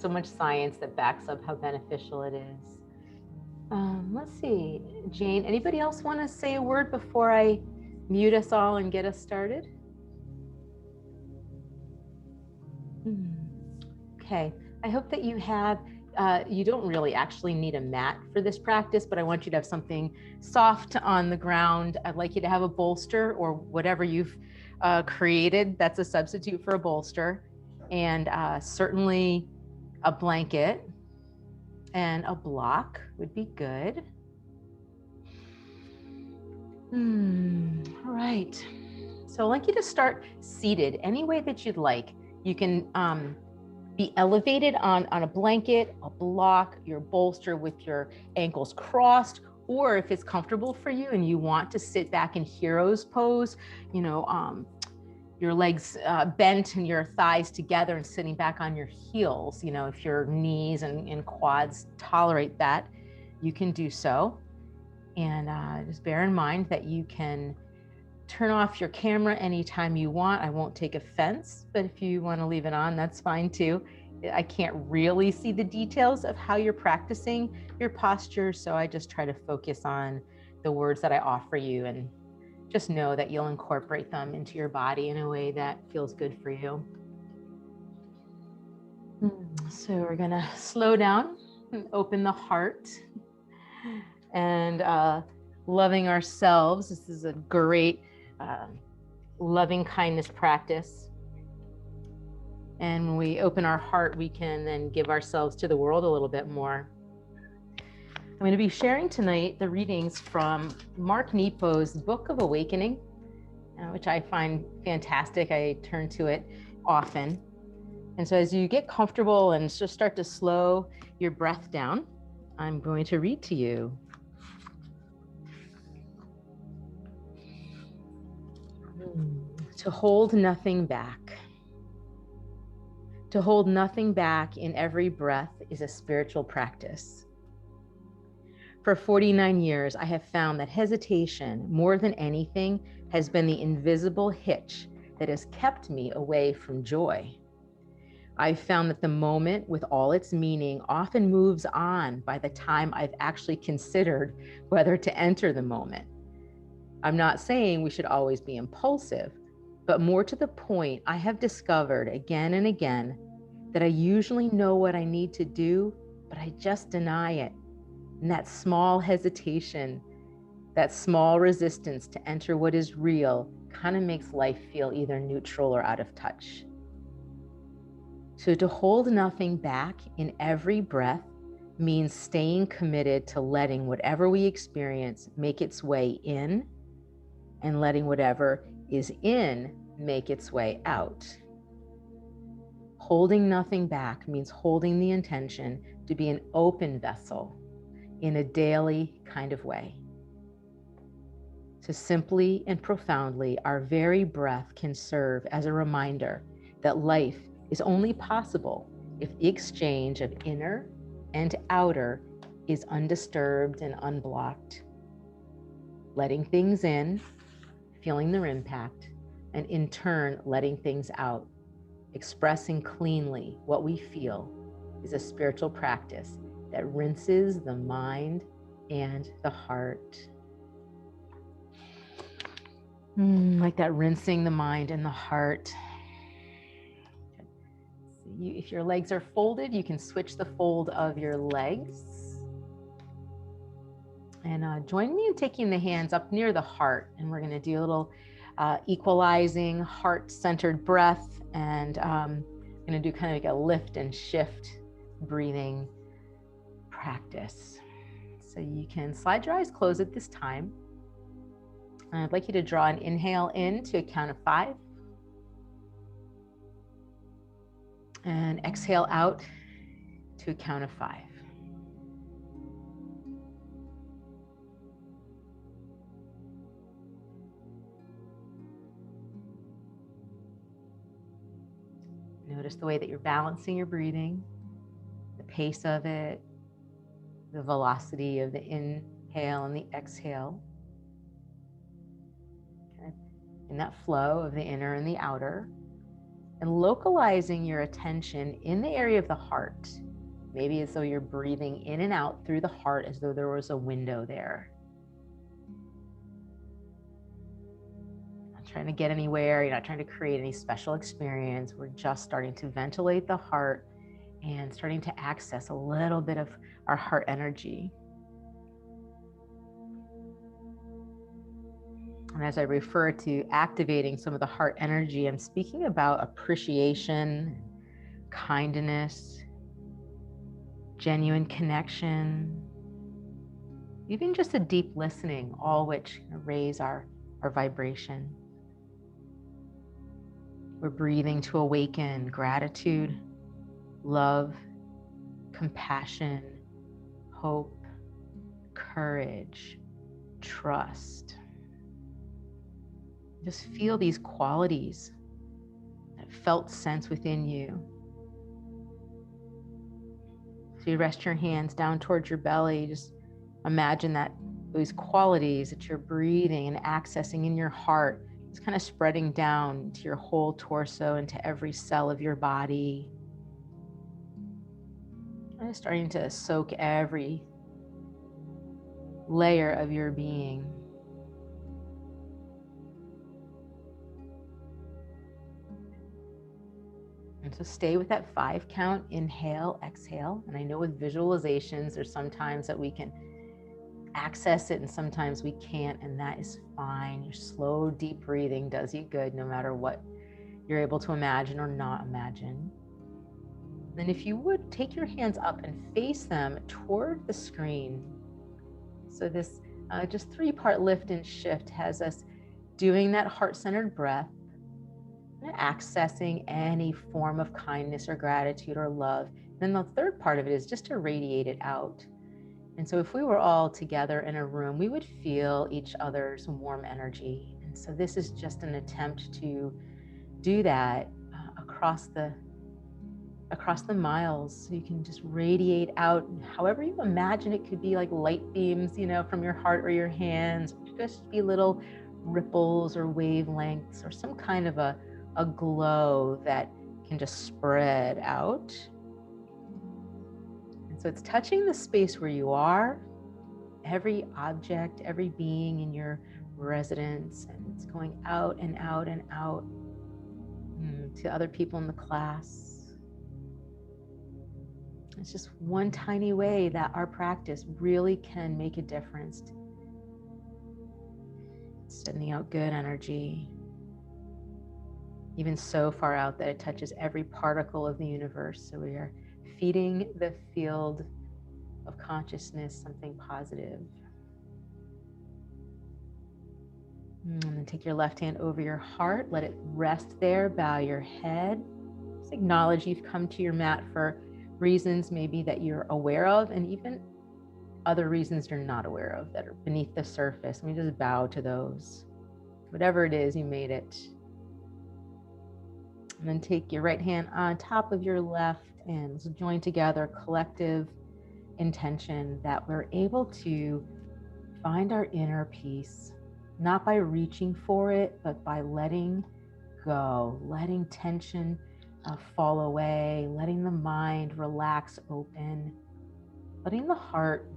So much science that backs up how beneficial it is. Let's see, Jane, anybody else want to say a word before I mute us all and get us started? Okay, I hope that you have, you don't really actually need a mat for this practice, but I want you to have something soft on the ground. I'd like you to have a bolster or whatever you've created that's a substitute for a bolster, and certainly a blanket and a block would be good. All right. So I'd like you to start seated any way that you'd like. You can be elevated on a blanket, a block, your bolster with your ankles crossed, or if it's comfortable for you and you want to sit back in hero's pose, you know, your legs bent and your thighs together and sitting back on your heels. You know, if your knees and quads tolerate that, you can do so. And just bear in mind that you can turn off your camera anytime you want. I won't take offense, but if you want to leave it on, that's fine too. I can't really see the details of how you're practicing your posture, so I just try to focus on the words that I offer you, and just know that you'll incorporate them into your body in a way that feels good for you. So we're gonna slow down and open the heart and loving ourselves. This is a great loving kindness practice. And when we open our heart, we can then give ourselves to the world a little bit more. I'm going to be sharing tonight the readings from Mark Nepo's Book of Awakening, which I find fantastic. I turn to it often. And so as you get comfortable and just start to slow your breath down, I'm going to read to you. To hold nothing back. To hold nothing back in every breath is a spiritual practice. For 49 years, I have found that hesitation, more than anything, has been the invisible hitch that has kept me away from joy. I've found that the moment, with all its meaning, often moves on by the time I've actually considered whether to enter the moment. I'm not saying we should always be impulsive, but more to the point, I have discovered again and again that I usually know what I need to do, but I just deny it. And that small hesitation, that small resistance to enter what is real, kind of makes life feel either neutral or out of touch. So to hold nothing back in every breath means staying committed to letting whatever we experience make its way in, and letting whatever is in make its way out. Holding nothing back means holding the intention to be an open vessel in a daily kind of way. So simply and profoundly, our very breath can serve as a reminder that life is only possible if the exchange of inner and outer is undisturbed and unblocked. Letting things in, feeling their impact, and in turn, letting things out, expressing cleanly what we feel, is a spiritual practice that rinses the mind and the heart. Like that rinsing the mind and the heart. If your legs are folded, you can switch the fold of your legs. And join me in taking the hands up near the heart. And we're going to do a little equalizing, heart-centered breath. And I'm going to do kind of like a lift and shift breathing practice. So you can slide your eyes closed at this time. And I'd like you to draw an inhale in to a count of 5. And exhale out to a count of 5. Notice the way that you're balancing your breathing, the pace of it, the velocity of the inhale and the exhale. In that flow of the inner and the outer. and localizing your attention in the area of the heart, maybe as though you're breathing in and out through the heart as though there was a window there. Not trying to get anywhere, you're not trying to create any special experience. We're just starting to ventilate the heart and starting to access a little bit of our heart energy. And as I refer to activating some of the heart energy, I'm speaking about appreciation, kindness, genuine connection, even just a deep listening, all which raise our vibration. We're breathing to awaken gratitude, love, compassion, hope, courage, trust. Just feel these qualities, that felt sense within you. So you rest your hands down towards your belly. Just imagine that those qualities that you're breathing and accessing in your heart is kind of spreading down to your whole torso, into every cell of your body. And starting to soak every layer of your being. And so stay with that 5 count, inhale, exhale. And I know with visualizations, there's sometimes that we can access it and sometimes we can't, and that is fine. Your slow, deep breathing does you good no matter what you're able to imagine or not imagine. Then if you would, take your hands up and face them toward the screen. So this just 3-part lift and shift has us doing that heart-centered breath, accessing any form of kindness or gratitude or love. Then the 3rd part of it is just to radiate it out. And so if we were all together in a room, we would feel each other's warm energy. And so this is just an attempt to do that across the miles. So you can just radiate out however you imagine. It could be like light beams, from your heart or your hands. It could just be little ripples or wavelengths or some kind of a glow that can just spread out. And so it's touching the space where you are, every object, every being in your residence, and it's going out and out and out to other people in the class. It's just one tiny way that our practice really can make a difference. Sending out good energy, even so far out that it touches every particle of the universe. So we are feeding the field of consciousness something positive. And then take your left hand over your heart, let it rest there, bow your head. Just acknowledge you've come to your mat for reasons maybe that you're aware of, and even other reasons you're not aware of that are beneath the surface. And we just bow to those. Whatever it is, you made it. And then take your right hand on top of your left and let's join together collective intention that we're able to find our inner peace, not by reaching for it, but by letting go, letting tension fall away, letting the mind relax open, letting the heart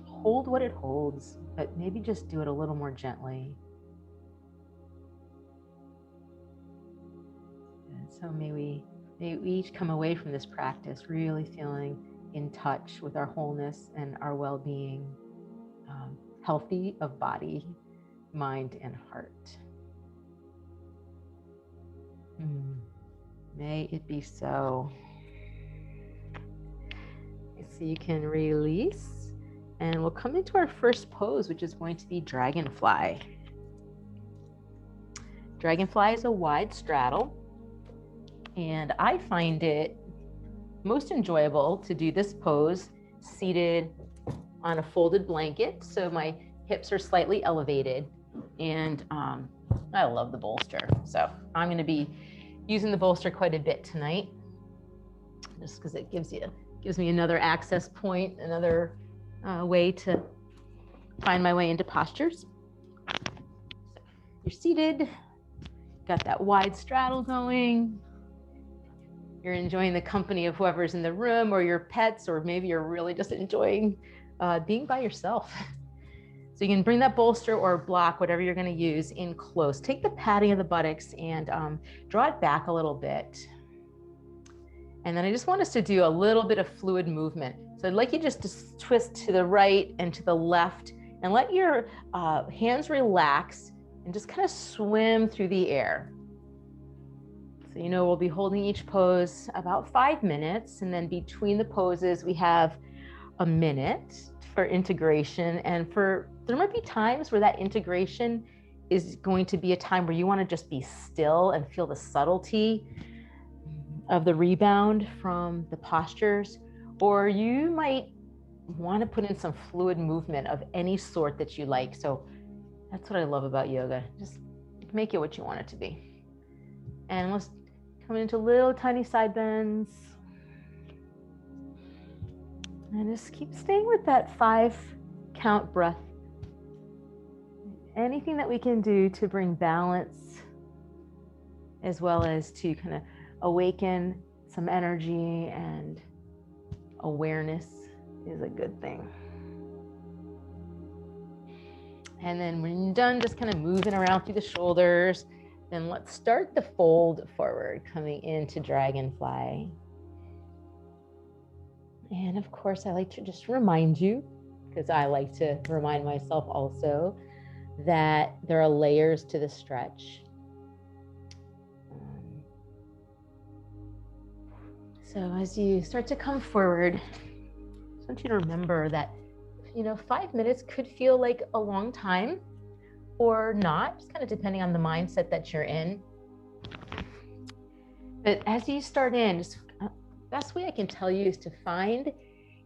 hold what it holds, but maybe just do it a little more gently. So may we each come away from this practice really feeling in touch with our wholeness and our well-being, healthy of body, mind, and heart. May it be so. So you can release, and we'll come into our first pose, which is going to be dragonfly. Dragonfly is a wide straddle. And I find it most enjoyable to do this pose seated on a folded blanket. So my hips are slightly elevated, and I love the bolster. So I'm going to be using the bolster quite a bit tonight, just because it gives me another access point, another way to find my way into postures. So you're seated. got that wide straddle going. You're enjoying the company of whoever's in the room or your pets, or maybe you're really just enjoying being by yourself. So you can bring that bolster or block, whatever you're going to use, in close. Take the padding of the buttocks and draw it back a little bit. And then I just want us to do a little bit of fluid movement. So I'd like you just to twist to the right and to the left and let your hands relax and just kind of swim through the air. So, we'll be holding each pose about 5 minutes, and then between the poses, we have a minute for integration. And there might be times where that integration is going to be a time where you want to just be still and feel the subtlety of the rebound from the postures, or you might want to put in some fluid movement of any sort that you like. So that's what I love about yoga. Just make it what you want it to be. And let's come into little tiny side bends. And just keep staying with that 5 count breath. Anything that we can do to bring balance, as well as to kind of awaken some energy and awareness, is a good thing. And then when you're done just kind of moving around through the shoulders, then let's start the fold forward, coming into dragonfly. And of course, I like to just remind you, because I like to remind myself also, that there are layers to the stretch. So as you start to come forward, I just want you to remember that, 5 minutes could feel like a long time or not, just kind of depending on the mindset that you're in. But as you start in, just best way I can tell you is to find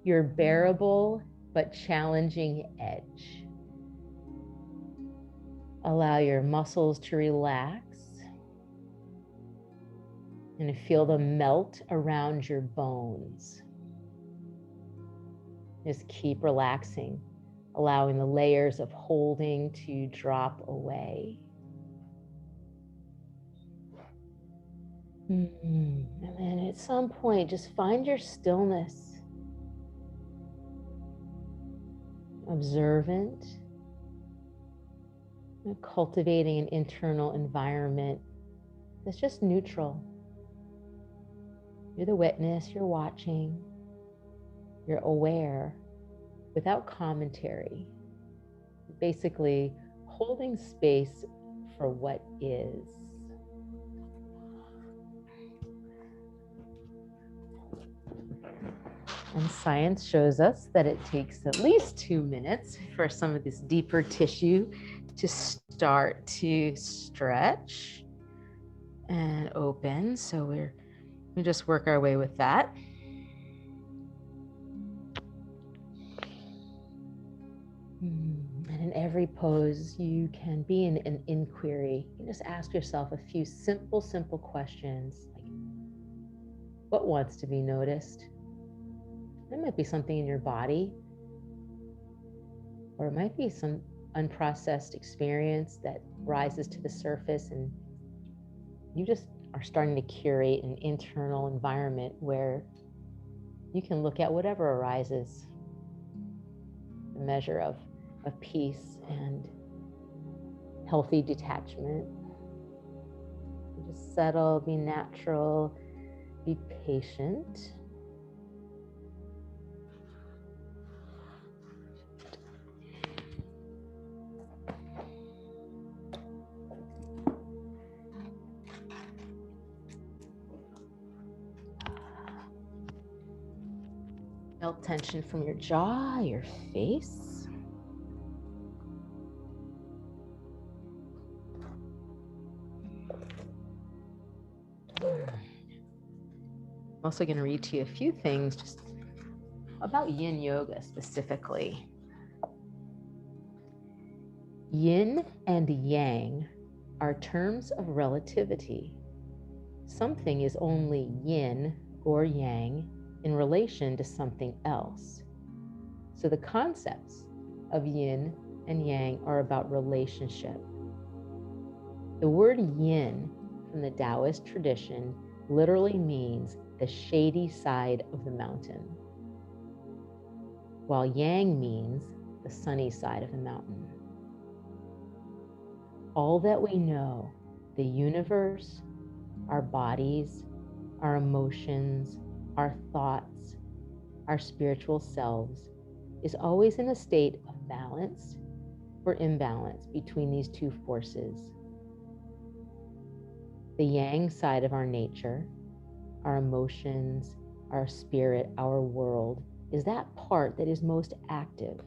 your bearable but challenging edge. Allow your muscles to relax and feel them melt around your bones. Just keep relaxing, allowing the layers of holding to drop away. And then at some point, just find your stillness, observant, and cultivating an internal environment that's just neutral. You're the witness, you're watching, you're aware without commentary, basically holding space for what is. And science shows us that it takes at least 2 minutes for some of this deeper tissue to start to stretch and open. So we just work our way with that. And in every pose, you can be in an inquiry. You just ask yourself a few simple questions, like, what wants to be noticed? It might be something in your body, or it might be some unprocessed experience that rises to the surface, and you just are starting to curate an internal environment where you can look at whatever arises, a measure of peace and healthy detachment. Just settle, be natural, be patient. Felt tension from your jaw, your face. I'm also going to read to you a few things just about yin yoga specifically. Yin and yang are terms of relativity. Something is only yin or yang in relation to something else. So the concepts of yin and yang are about relationship. The word yin from the Taoist tradition literally means the shady side of the mountain, while yang means the sunny side of the mountain. All that we know, the universe, our bodies, our emotions, our thoughts, our spiritual selves, is always in a state of balance or imbalance between these two forces. The yang side of our nature, our emotions, our spirit, our world, is that part that is most active,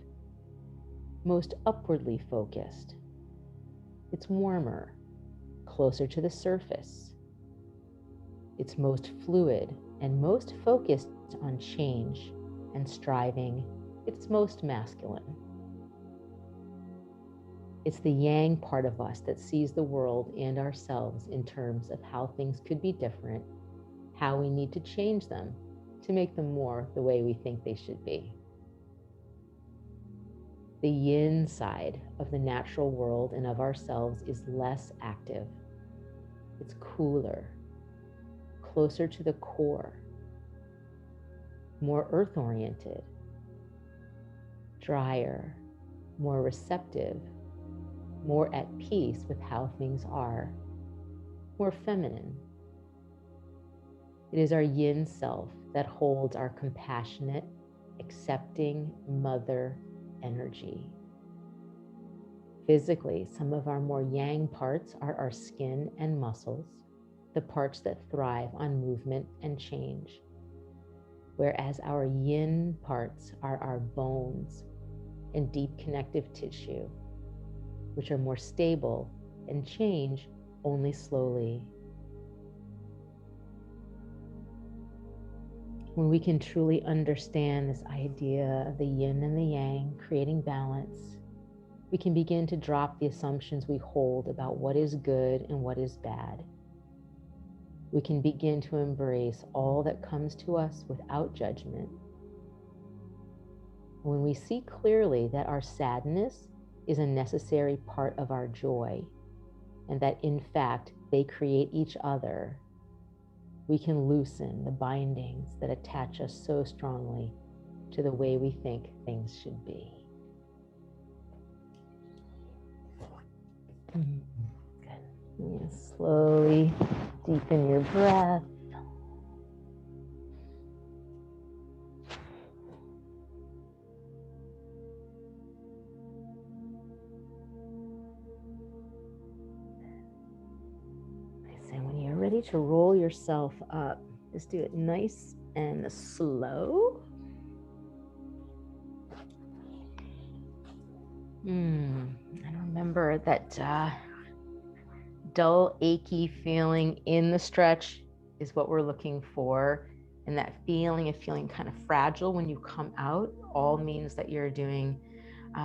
most upwardly focused. It's warmer, closer to the surface. It's most fluid and most focused on change and striving. It's most masculine. It's the yang part of us that sees the world and ourselves in terms of how things could be different, how we need to change them to make them more the way we think they should be. The yin side of the natural world and of ourselves is less active. It's cooler, closer to the core, more earth-oriented, drier, more receptive, more at peace with how things are, more feminine. It is our yin self that holds our compassionate, accepting mother energy. Physically, some of our more yang parts are our skin and muscles, the parts that thrive on movement and change, whereas our yin parts are our bones and deep connective tissue, which are more stable and change only slowly. When we can truly understand this idea of the yin and the yang creating balance, we can begin to drop the assumptions we hold about what is good and what is bad. We can begin to embrace all that comes to us without judgment. When we see clearly that our sadness is a necessary part of our joy, and that in fact they create each other, we can loosen the bindings that attach us so strongly to the way we think things should be. Good. You slowly deepen your breath. And when you're ready to roll yourself up, just do it nice and slow. And remember that dull, achy feeling in the stretch is what we're looking for. And that feeling of feeling kind of fragile when you come out all means that you're doing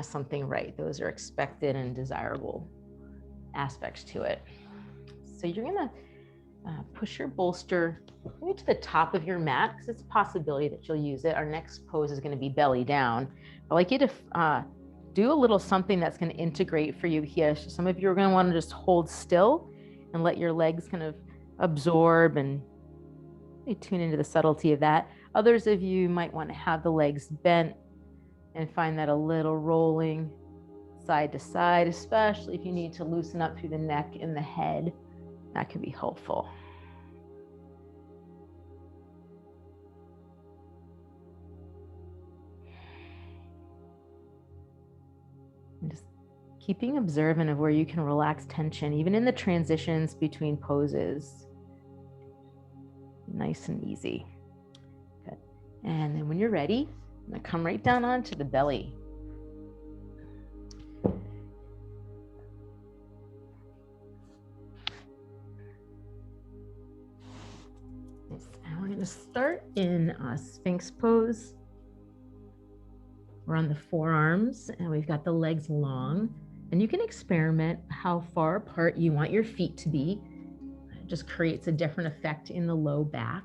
something right. Those are expected and desirable aspects to it. So you're gonna push your bolster maybe to the top of your mat, because it's a possibility that you'll use it. Our next pose is gonna be belly down. I'd like you to do a little something that's gonna integrate for you here. So some of you are gonna wanna just hold still and let your legs kind of absorb and tune into the subtlety of that. Others of you might wanna have the legs bent and find that a little rolling side to side, especially if you need to loosen up through the neck and the head. That can be helpful. And just keeping observant of where you can relax tension, even in the transitions between poses. Nice and easy. Good. And then when you're ready, I'm gonna come right down onto the belly. And we're gonna start in Sphinx pose. We're on the forearms and we've got the legs long, and you can experiment how far apart you want your feet to be. It just creates a different effect in the low back.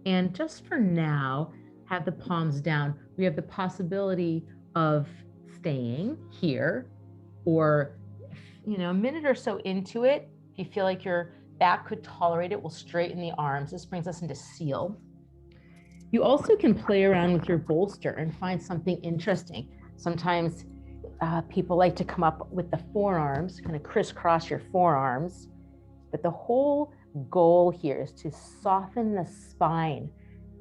And just for now, have the palms down. We have the possibility of staying here or a minute or so into it, if you feel like your back could tolerate it, we'll straighten the arms. This brings us into seal. You also can play around with your bolster and find something interesting. Sometimes people like to come up with the forearms, kind of crisscross your forearms. But the whole goal here is to soften the spine,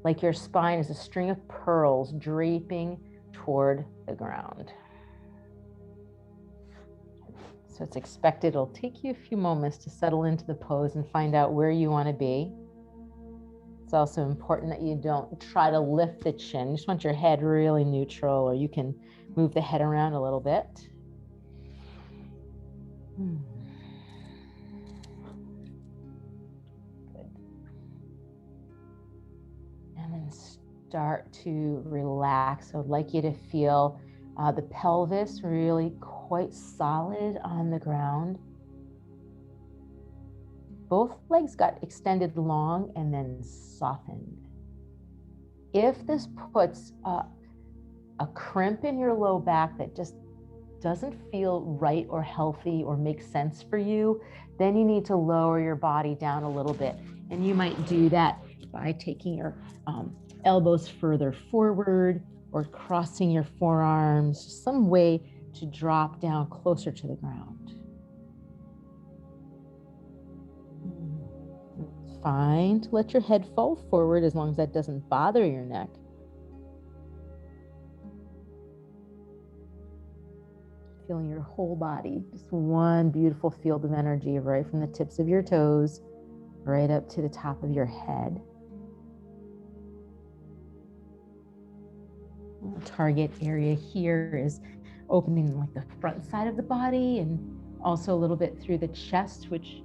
like your spine is a string of pearls draping toward the ground. So it's expected it'll take you a few moments to settle into the pose and find out where you want to be. It's also important that you don't try to lift the chin. You just want your head really neutral, or you can move the head around a little bit. Good. And then start to relax. So I'd like you to feel the pelvis really quite solid on the ground. Both legs got extended long and then softened. If this puts a crimp in your low back that just doesn't feel right or healthy or make sense for you, then you need to lower your body down a little bit. And you might do that by taking your elbows further forward or crossing your forearms, some way to drop down closer to the ground. It's fine to let your head fall forward as long as that doesn't bother your neck. Feeling your whole body, just one beautiful field of energy right from the tips of your toes right up to the top of your head. The target area here is opening like the front side of the body and also a little bit through the chest, which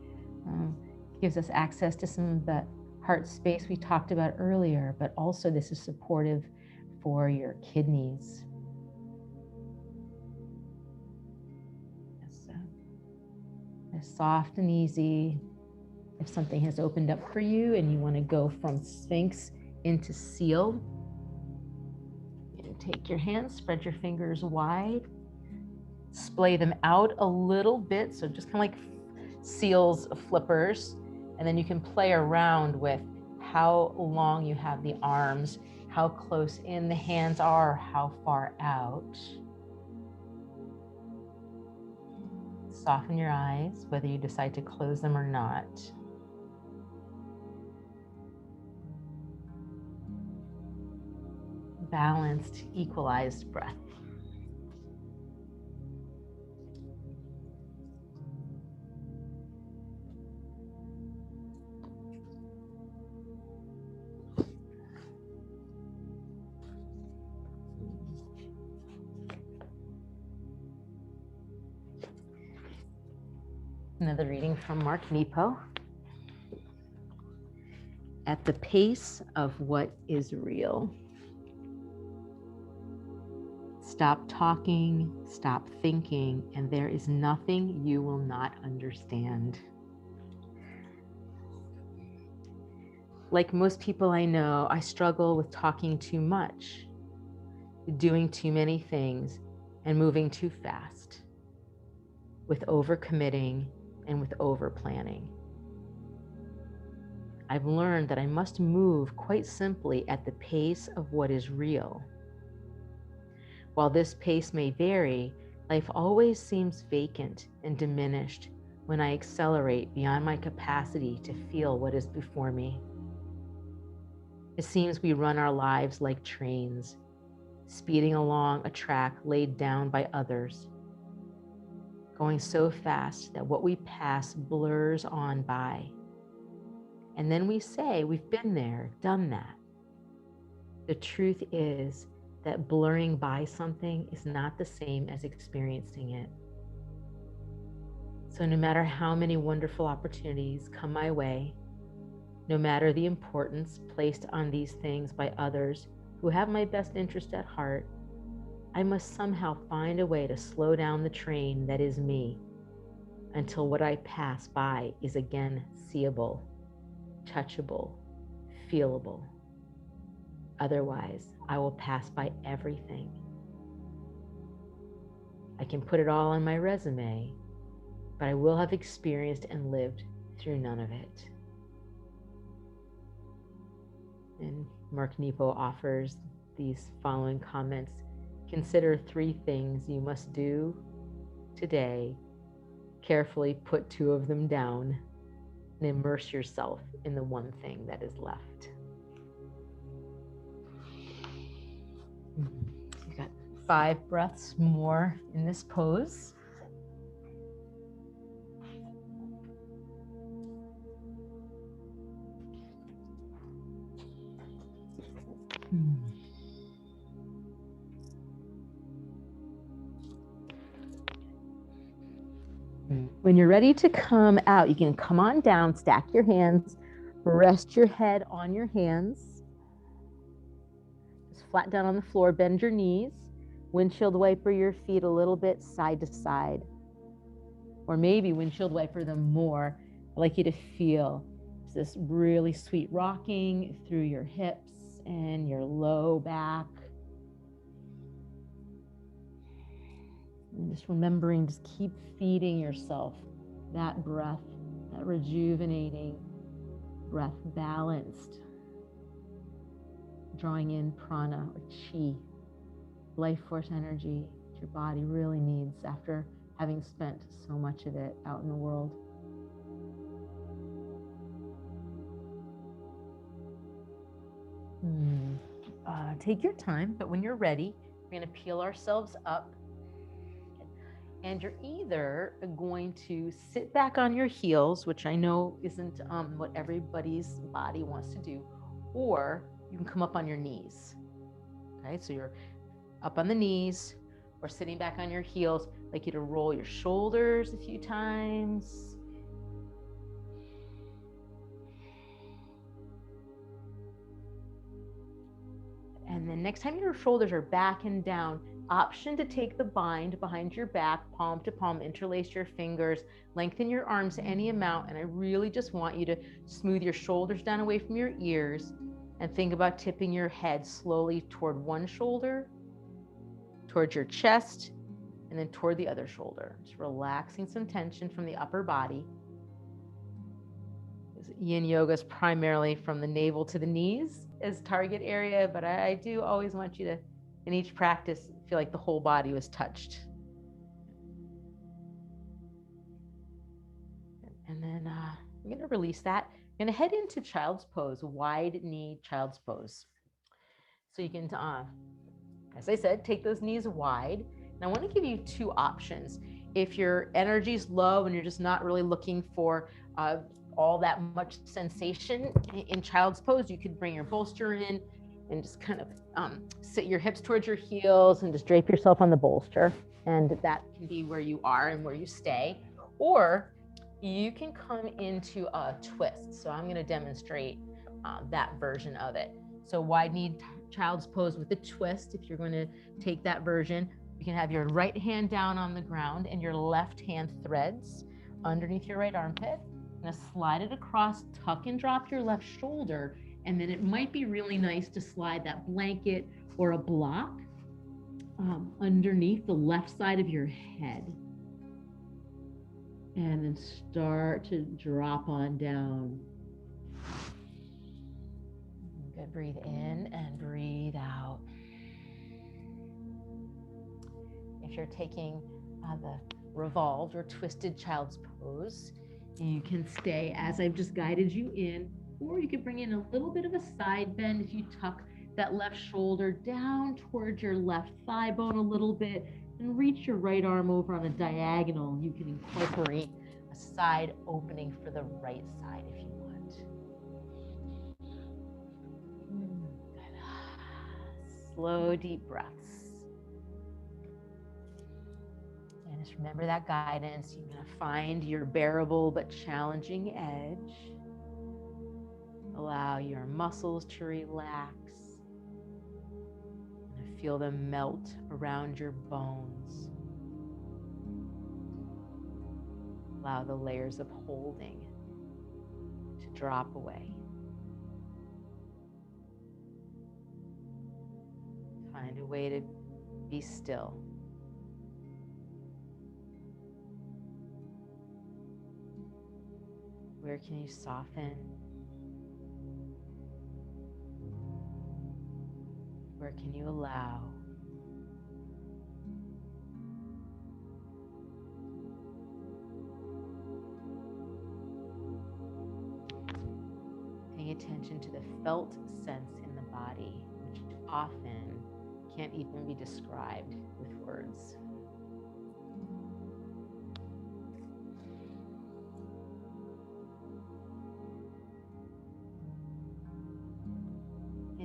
gives us access to some of the heart space we talked about earlier, but also this is supportive for your kidneys. Soft and easy. If something has opened up for you and you want to go from Sphinx into Seal, take your hands, spread your fingers wide, splay them out a little bit, so just kind of like Seal's flippers, and then you can play around with how long you have the arms, how close in the hands are, how far out. Soften your eyes, whether you decide to close them or not. Balanced, equalized breath. Another reading from Mark Nepo. At the pace of what is real. Stop talking, stop thinking, and there is nothing you will not understand. Like most people I know, I struggle with talking too much, doing too many things, and moving too fast, with overcommitting and with over-planning. I've learned that I must move quite simply at the pace of what is real. While this pace may vary, life always seems vacant and diminished when I accelerate beyond my capacity to feel what is before me. It seems we run our lives like trains, speeding along a track laid down by others, going so fast that what we pass blurs on by. And then we say we've been there, done that. The truth is that blurring by something is not the same as experiencing it. So no matter how many wonderful opportunities come my way, no matter the importance placed on these things by others who have my best interest at heart, I must somehow find a way to slow down the train that is me until what I pass by is again seeable, touchable, feelable. Otherwise, I will pass by everything. I can put it all on my resume, but I will have experienced and lived through none of it. And Mark Nepo offers these following comments. Consider 3 things you must do today. Carefully put 2 of them down and immerse yourself in the one thing that is left. You've got 5 breaths more in this pose. When you're ready to come out, you can come on down, stack your hands, rest your head on your hands. Just flat down on the floor, bend your knees, windshield wiper your feet a little bit side to side. Or maybe windshield wiper them more. I'd like you to feel this really sweet rocking through your hips and your low back. And just remembering, just keep feeding yourself that breath, that rejuvenating breath, balanced. Drawing in prana or chi, life force energy that your body really needs after having spent so much of it out in the world. Take your time, but when you're ready, we're going to peel ourselves up. And you're either going to sit back on your heels, which I know isn't what everybody's body wants to do, or you can come up on your knees. Okay, so you're up on the knees or sitting back on your heels. I'd like you to roll your shoulders a few times. And then next time your shoulders are back and down, option to take the bind behind your back, palm to palm, interlace your fingers, lengthen your arms any amount. And I really just want you to smooth your shoulders down away from your ears and think about tipping your head slowly toward one shoulder, towards your chest, and then toward the other shoulder. Just relaxing some tension from the upper body. Yin yoga is primarily from the navel to the knees as target area, but I do always want you to, in each practice, feel like the whole body was touched. And then I'm going to release that. I'm going to head into child's pose, wide knee child's pose. So you can, as I said, take those knees wide. And I want to give you 2 options. If your energy is low and you're just not really looking for all that much sensation in child's pose, you could bring your bolster in and just kind of sit your hips towards your heels and just drape yourself on the bolster. And that can be where you are and where you stay. Or you can come into a twist. So I'm going to demonstrate that version of it. So wide knee child's pose with a twist. If you're going to take that version, you can have your right hand down on the ground and your left hand threads underneath your right armpit. You're going to slide it across, tuck and drop your left shoulder. And then it might be really nice to slide that blanket or a block underneath the left side of your head. And then start to drop on down. Good, breathe in and breathe out. If you're taking the revolved or twisted child's pose, you can stay as I've just guided you in, or you can bring in a little bit of a side bend if you tuck that left shoulder down towards your left thigh bone a little bit and reach your right arm over on a diagonal. You can incorporate a side opening for the right side if you want. Good. Slow, deep breaths. And just remember that guidance. You're going to find your bearable but challenging edge. Allow your muscles to relax. And feel them melt around your bones. Allow the layers of holding to drop away. Find a way to be still. Where can you soften? Where can you allow? Paying attention to the felt sense in the body, which often can't even be described with words.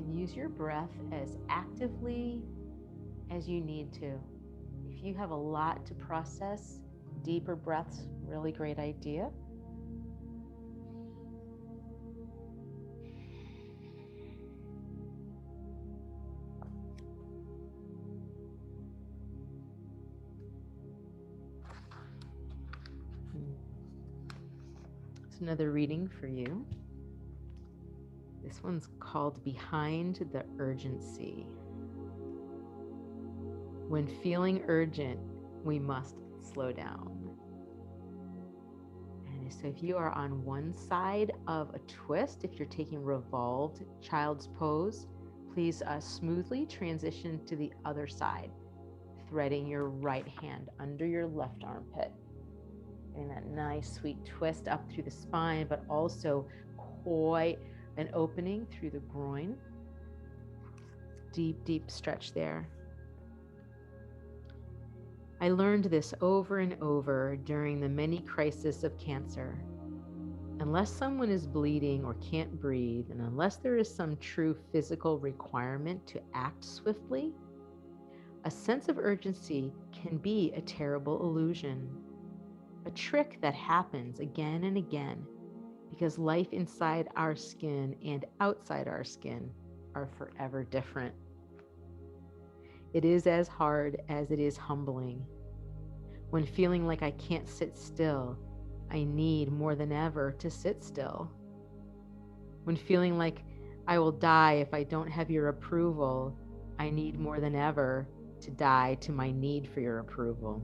And use your breath as actively as you need to. If you have a lot to process, deeper breaths, really great idea. It's another reading for you. This one's called Behind the Urgency. When feeling urgent, we must slow down. And so if you are on one side of a twist, if you're taking revolved child's pose, please smoothly transition to the other side, threading your right hand under your left armpit. Getting that nice sweet twist up through the spine, but also quite an opening through the groin. Deep, deep stretch there. I learned this over and over during the many crises of cancer. Unless someone is bleeding or can't breathe, and unless there is some true physical requirement to act swiftly, a sense of urgency can be a terrible illusion, a trick that happens again and again because life inside our skin and outside our skin are forever different. It is as hard as it is humbling. When feeling like I can't sit still, I need more than ever to sit still. When feeling like I will die if I don't have your approval, I need more than ever to die to my need for your approval.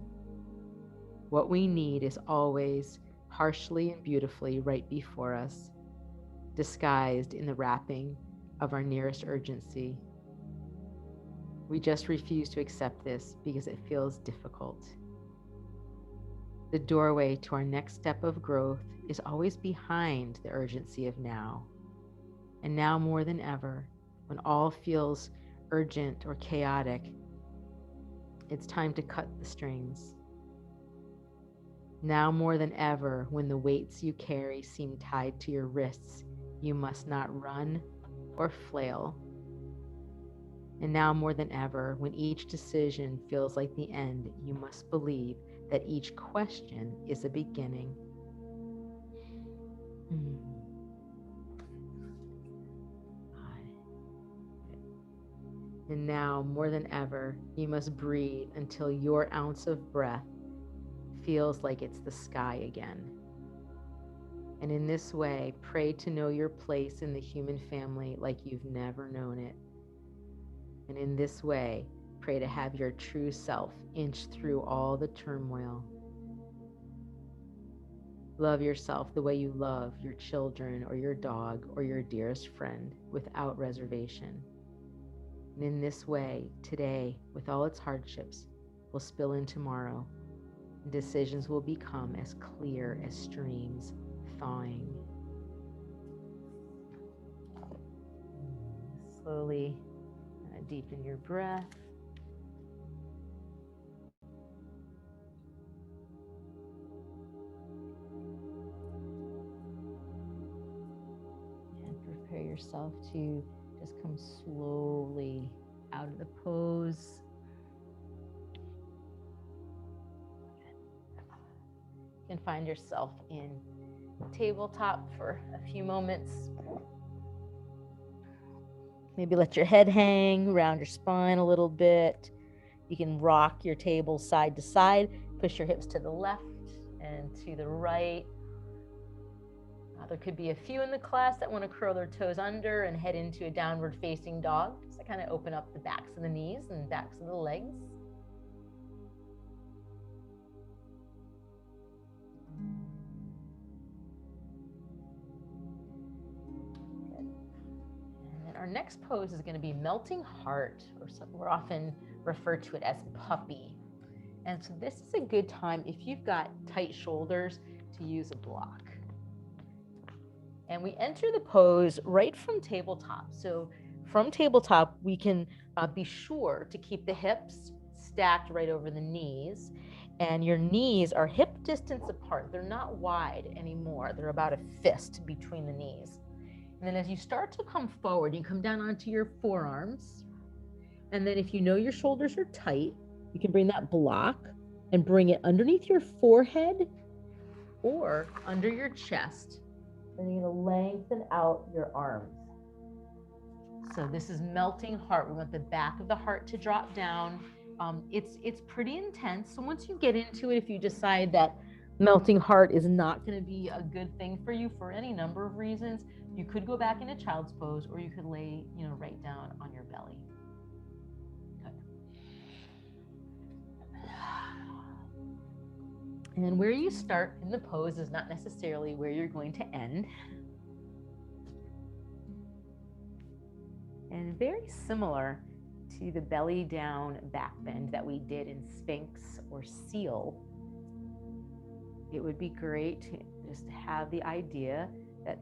What we need is always harshly and beautifully right before us, disguised in the wrapping of our nearest urgency. We just refuse to accept this because it feels difficult. The doorway to our next step of growth is always behind the urgency of now. And now more than ever, when all feels urgent or chaotic, it's time to cut the strings. Now more than ever, when the weights you carry seem tied to your wrists, you must not run or flail. And now more than ever, when each decision feels like the end, you must believe that each question is a beginning. And now more than ever, you must breathe until your ounce of breath feels like it's the sky again. And in this way, pray to know your place in the human family like you've never known it. And in this way, pray to have your true self inch through all the turmoil. Love yourself the way you love your children or your dog or your dearest friend without reservation. And in this way, today, with all its hardships, will spill in tomorrow. And decisions will become as clear as streams thawing. Slowly deepen your breath. And prepare yourself to just come slowly out of the pose. You can find yourself in tabletop for a few moments. Maybe let your head hang around your spine a little bit. You can rock your table side to side, push your hips to the left and to the right. There could be a few in the class that want to curl their toes under and head into a downward facing dog. So kind of open up the backs of the knees and backs of the legs. our next pose is going to be melting heart, or we're often referred to it as puppy. And so this is a good time, if you've got tight shoulders, to use a block. And we enter the pose right from tabletop. So from tabletop, we can be sure to keep the hips stacked right over the knees. And your knees are hip distance apart. They're not wide anymore. They're about a fist between the knees. And then as you start to come forward, you come down onto your forearms. And then if you know your shoulders are tight, you can bring that block and bring it underneath your forehead or under your chest. And you're going to lengthen out your arms. So this is melting heart. We want the back of the heart to drop down. It's pretty intense. So once you get into it, if you decide that melting heart is not going to be a good thing for you for any number of reasons, you could go back into child's pose, or you could lay, right down on your belly. Good. And where you start in the pose is not necessarily where you're going to end. And very similar to the belly down back bend that we did in Sphinx or Seal, it would be great to just have the idea that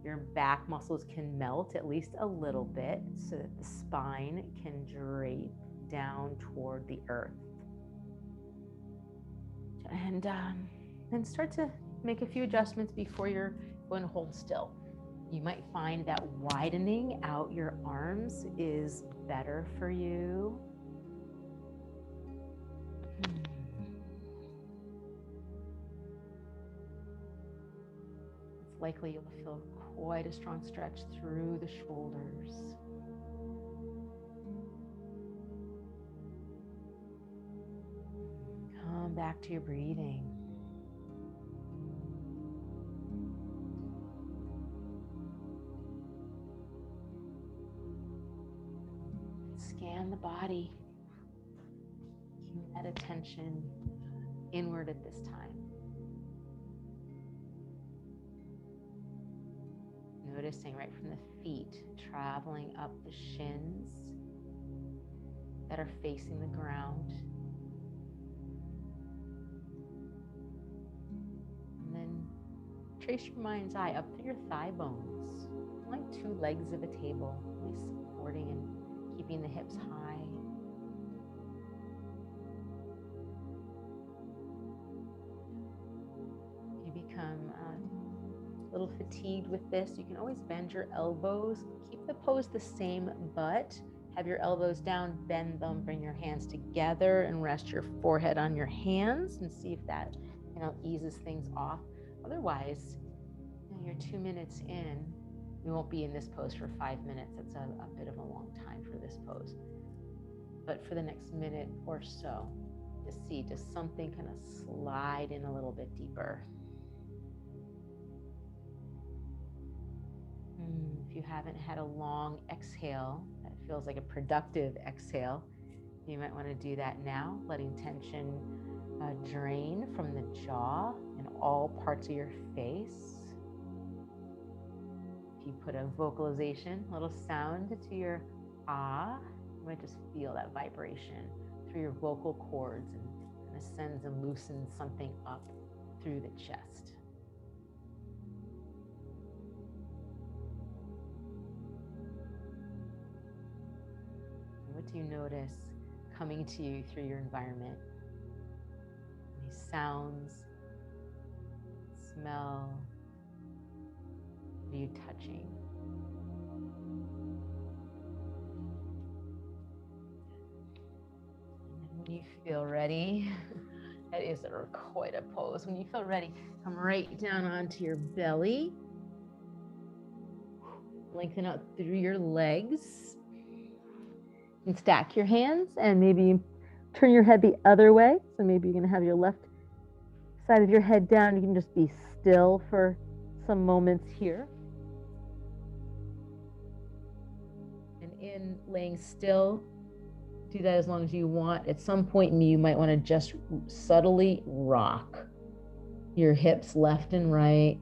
your back muscles can melt at least a little bit so that the spine can drape down toward the earth. And then start to make a few adjustments before you're going to hold still. You might find that widening out your arms is better for you. It's likely you'll feel quite a strong stretch through the shoulders. Come back to your breathing. Scan the body. Keep that attention inward at this time. Noticing right from the feet, traveling up the shins that are facing the ground. And then trace your mind's eye up through your thigh bones, like two legs of a table, really supporting and keeping the hips high. If you become a little fatigued with this, you can always bend your elbows. Keep the pose the same, but have your elbows down, bend them, bring your hands together and rest your forehead on your hands and see if that, eases things off. Otherwise, you're 2 minutes in. We won't be in this pose for 5 minutes. That's a bit of a long time for this pose. But for the next minute or so, to see, does something kind of slide in a little bit deeper? If you haven't had a long exhale, that feels like a productive exhale, you might want to do that now, letting tension drain from the jaw and all parts of your face. If you put a vocalization, a little sound to your ah, you might just feel that vibration through your vocal cords and kind of sends and loosens something up through the chest. What do you notice coming to you through your environment? Any sounds, smell? What are you touching? And when you feel ready, that is quite a pose. When you feel ready, come right down onto your belly. Lengthen out through your legs. And stack your hands and maybe turn your head the other way. So maybe you're going to have your left side of your head down. You can just be still for some moments here. And in laying still, do that as long as you want. At some point, you might want to just subtly rock your hips left and right.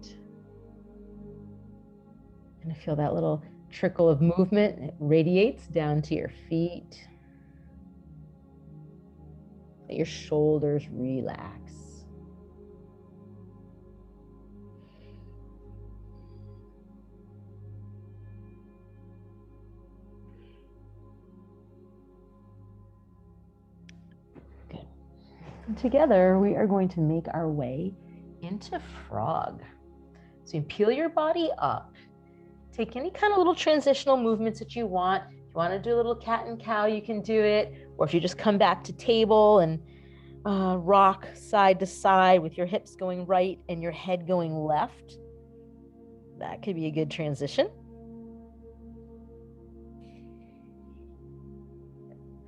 And feel that little trickle of movement. It radiates down to your feet. Let your shoulders relax. Good. And together, we are going to make our way into frog. So you peel your body up. Take any kind of little transitional movements that you want. If you want to do a little cat and cow, you can do it. Or if you just come back to table and rock side to side with your hips going right and your head going left, that could be a good transition.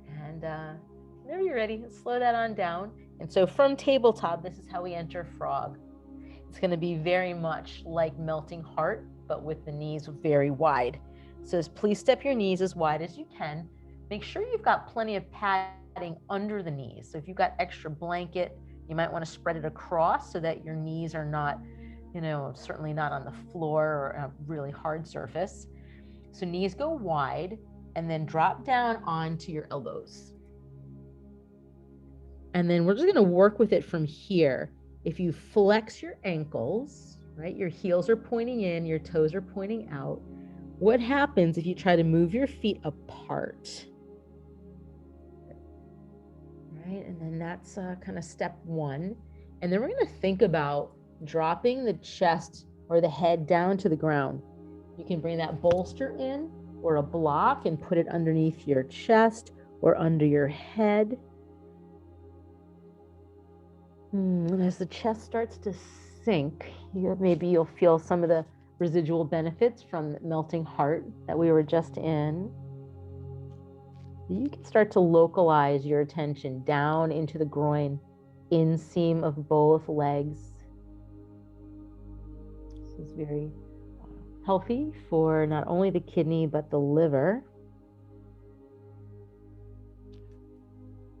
And whenever you're ready, slow that on down. And so from tabletop, this is how we enter frog. It's going to be very much like melting heart, but with the knees very wide. So please step your knees as wide as you can. Make sure you've got plenty of padding under the knees. So if you've got extra blanket, you might want to spread it across so that your knees are not, certainly not on the floor or a really hard surface. So knees go wide and then drop down onto your elbows. And then we're just going to work with it from here. If you flex your ankles, right, your heels are pointing in, your toes are pointing out. What happens if you try to move your feet apart? Right, and then that's kind of step one. And then we're going to think about dropping the chest or the head down to the ground. You can bring that bolster in or a block and put it underneath your chest or under your head. And as the chest starts to sink, maybe you'll feel some of the residual benefits from melting heart that we were just in. You can start to localize your attention down into the groin, inseam of both legs. This is very healthy for not only the kidney, but the liver.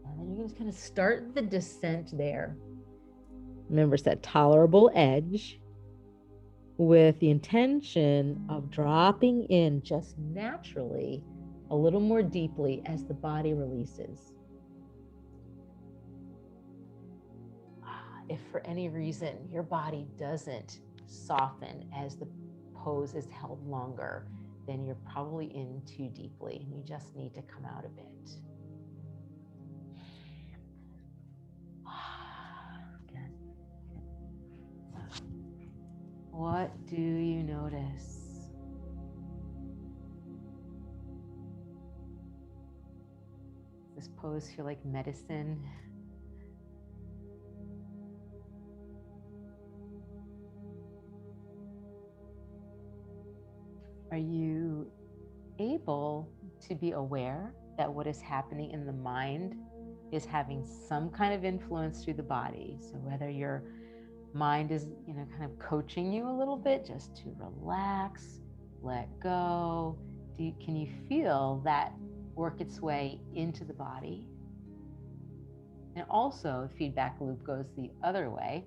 And then you can just kind of start the descent there. Remember, it's that tolerable edge with the intention of dropping in just naturally a little more deeply as the body releases. If for any reason your body doesn't soften as the pose is held longer, then you're probably in too deeply and you just need to come out a bit. What do you notice? Does this pose feel like medicine? Are you able to be aware that what is happening in the mind is having some kind of influence through the body? So whether your mind is, kind of coaching you a little bit just to relax, let go. Can you feel that work its way into the body? And also, the feedback loop goes the other way.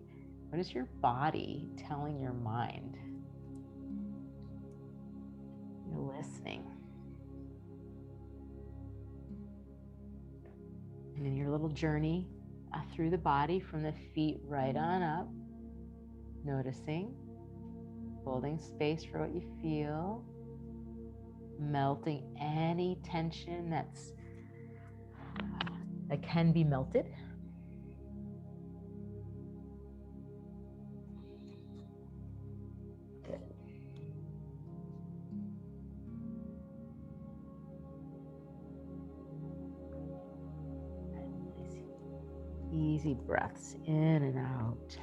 What is your body telling your mind? You're listening. And in your little journey through the body from the feet right on up, noticing, holding space for what you feel, melting any tension that can be melted. Good. Easy breaths in and out.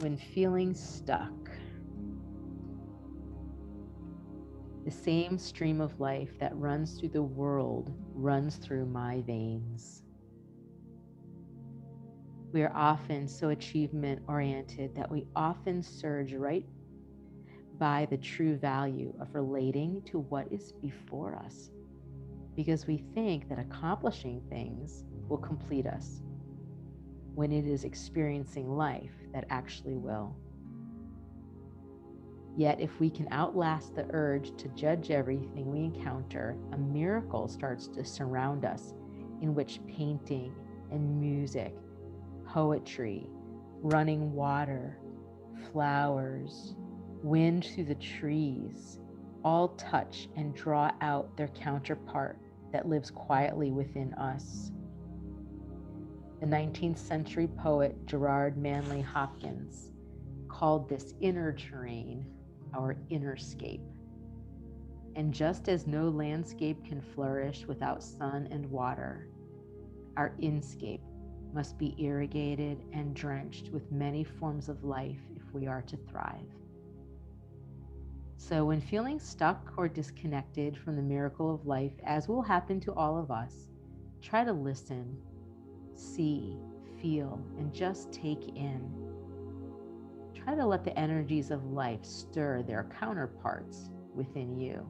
When feeling stuck, the same stream of life that runs through the world runs through my veins. We are often so achievement oriented that we often surge right by the true value of relating to what is before us, because we think that accomplishing things will complete us, when it is experiencing life that actually will. Yet if we can outlast the urge to judge everything we encounter, a miracle starts to surround us, in which painting and music, poetry, running water, flowers, wind through the trees, all touch and draw out their counterpart that lives quietly within us. The 19th century poet Gerard Manley Hopkins called this inner terrain our innerscape. And just as no landscape can flourish without sun and water, our inscape must be irrigated and drenched with many forms of life if we are to thrive. So when feeling stuck or disconnected from the miracle of life, as will happen to all of us, try to listen, see, feel, and just take in. Try to let the energies of life stir their counterparts within you.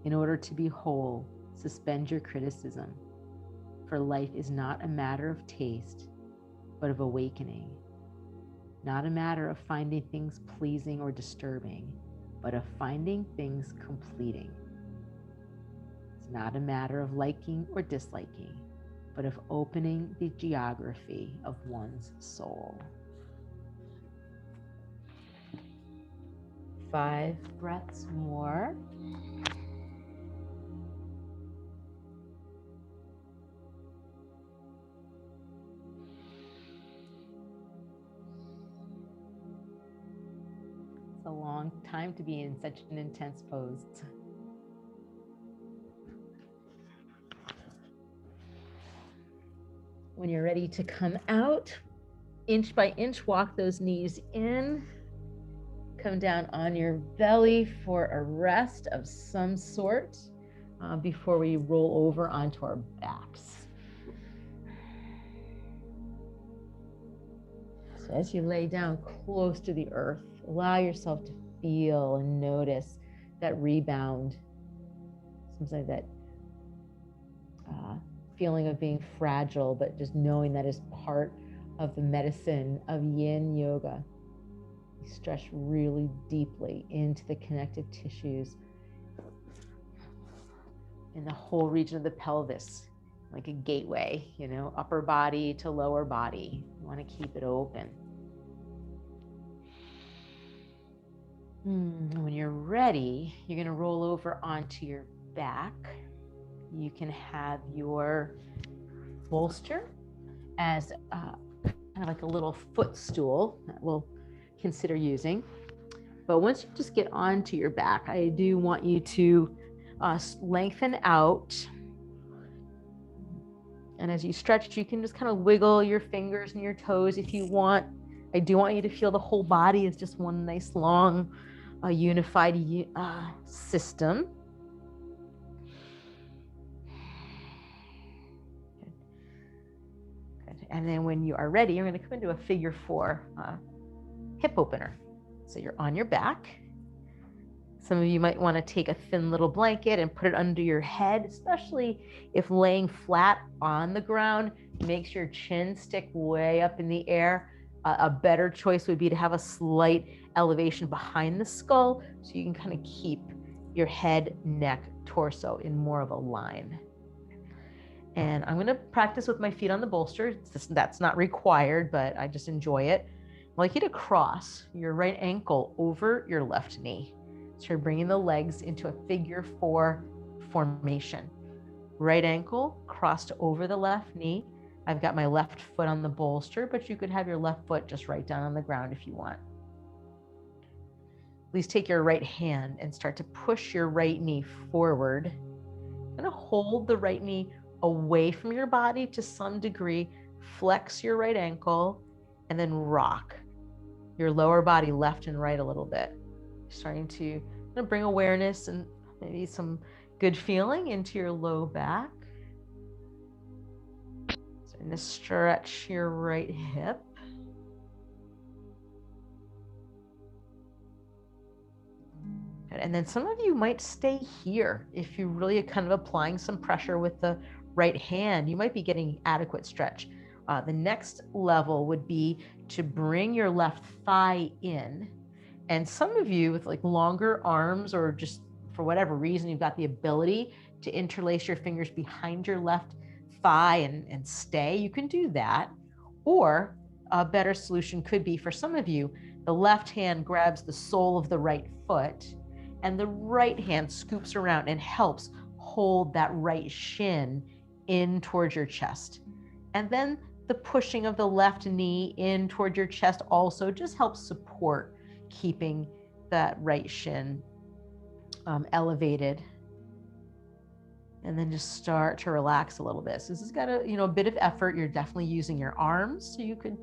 In order to be whole, suspend your criticism, for life is not a matter of taste, but of awakening. Not a matter of finding things pleasing or disturbing, but of finding things completing. It's not a matter of liking or disliking, but of opening the geography of one's soul. 5 breaths more. It's a long time to be in such an intense pose. When you're ready to come out, inch by inch, walk those knees in. Come down on your belly for a rest of some sort before we roll over onto our backs. So as you lay down close to the earth, allow yourself to feel and notice that rebound, sometimes that feeling of being fragile, but just knowing that is part of the medicine of yin yoga. You stretch really deeply into the connective tissues in the whole region of the pelvis, like a gateway, upper body to lower body. You want to keep it open. When you're ready, you're going to roll over onto your back. You can have your bolster as kind of like a little footstool that we'll consider using. But once you just get onto your back, I do want you to lengthen out. And as you stretch, you can just kind of wiggle your fingers and your toes if you want. I do want you to feel the whole body is just one nice long unified system. Good. And then when you are ready, you're going to come into a figure 4 hip opener. So you're on your back. Some of you might want to take a thin little blanket and put it under your head, especially if laying flat on the ground makes your chin stick way up in the air. A better choice would be to have a slight elevation behind the skull so you can kind of keep your head, neck, torso in more of a line. And I'm going to practice with my feet on the bolster. That's not required, but I just enjoy it. I'd like you to cross your right ankle over your left knee. So you're bringing the legs into a figure 4 formation. Right ankle crossed over the left knee. I've got my left foot on the bolster, but you could have your left foot just right down on the ground if you want. Please take your right hand and start to push your right knee forward. You're going to hold the right knee away from your body to some degree, flex your right ankle, and then rock your lower body left and right a little bit. Starting to bring awareness and maybe some good feeling into your low back. Starting to stretch your right hip. Good. And then some of you might stay here if you really are kind of applying some pressure with the right hand. You might be getting adequate stretch. The next level would be to bring your left thigh in. And some of you with like longer arms, or just for whatever reason, you've got the ability to interlace your fingers behind your left thigh and stay. You can do that. Or a better solution could be, for some of you, the left hand grabs the sole of the right foot, and the right hand scoops around and helps hold that right shin in towards your chest. And then the pushing of the left knee in towards your chest also just helps support keeping that right shin elevated. And then just start to relax a little bit. So this has got a bit of effort. You're definitely using your arms, so you can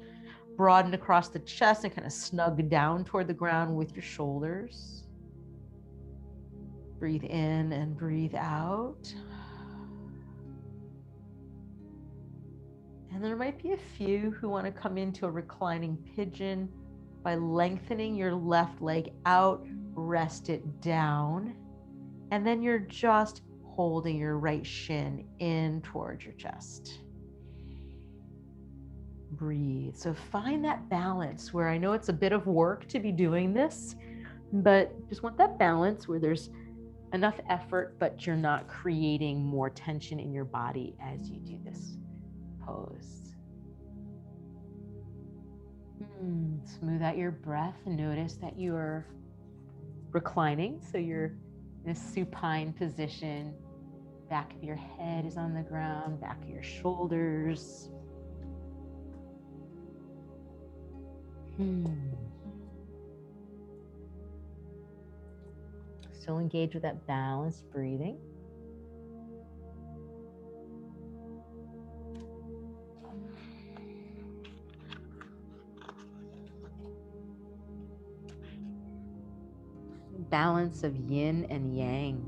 broaden across the chest and kind of snug down toward the ground with your shoulders. Breathe in and breathe out. And there might be a few who want to come into a reclining pigeon by lengthening your left leg out, rest it down, and then you're just holding your right shin in towards your chest. Breathe. So find that balance where, I know it's a bit of work to be doing this, but just want that balance where there's enough effort, but you're not creating more tension in your body as you do this pose. Smooth out your breath and notice that you are reclining. So you're in a supine position. Back of your head is on the ground, back of your shoulders. Still engage with that balanced breathing. Balance of yin and yang.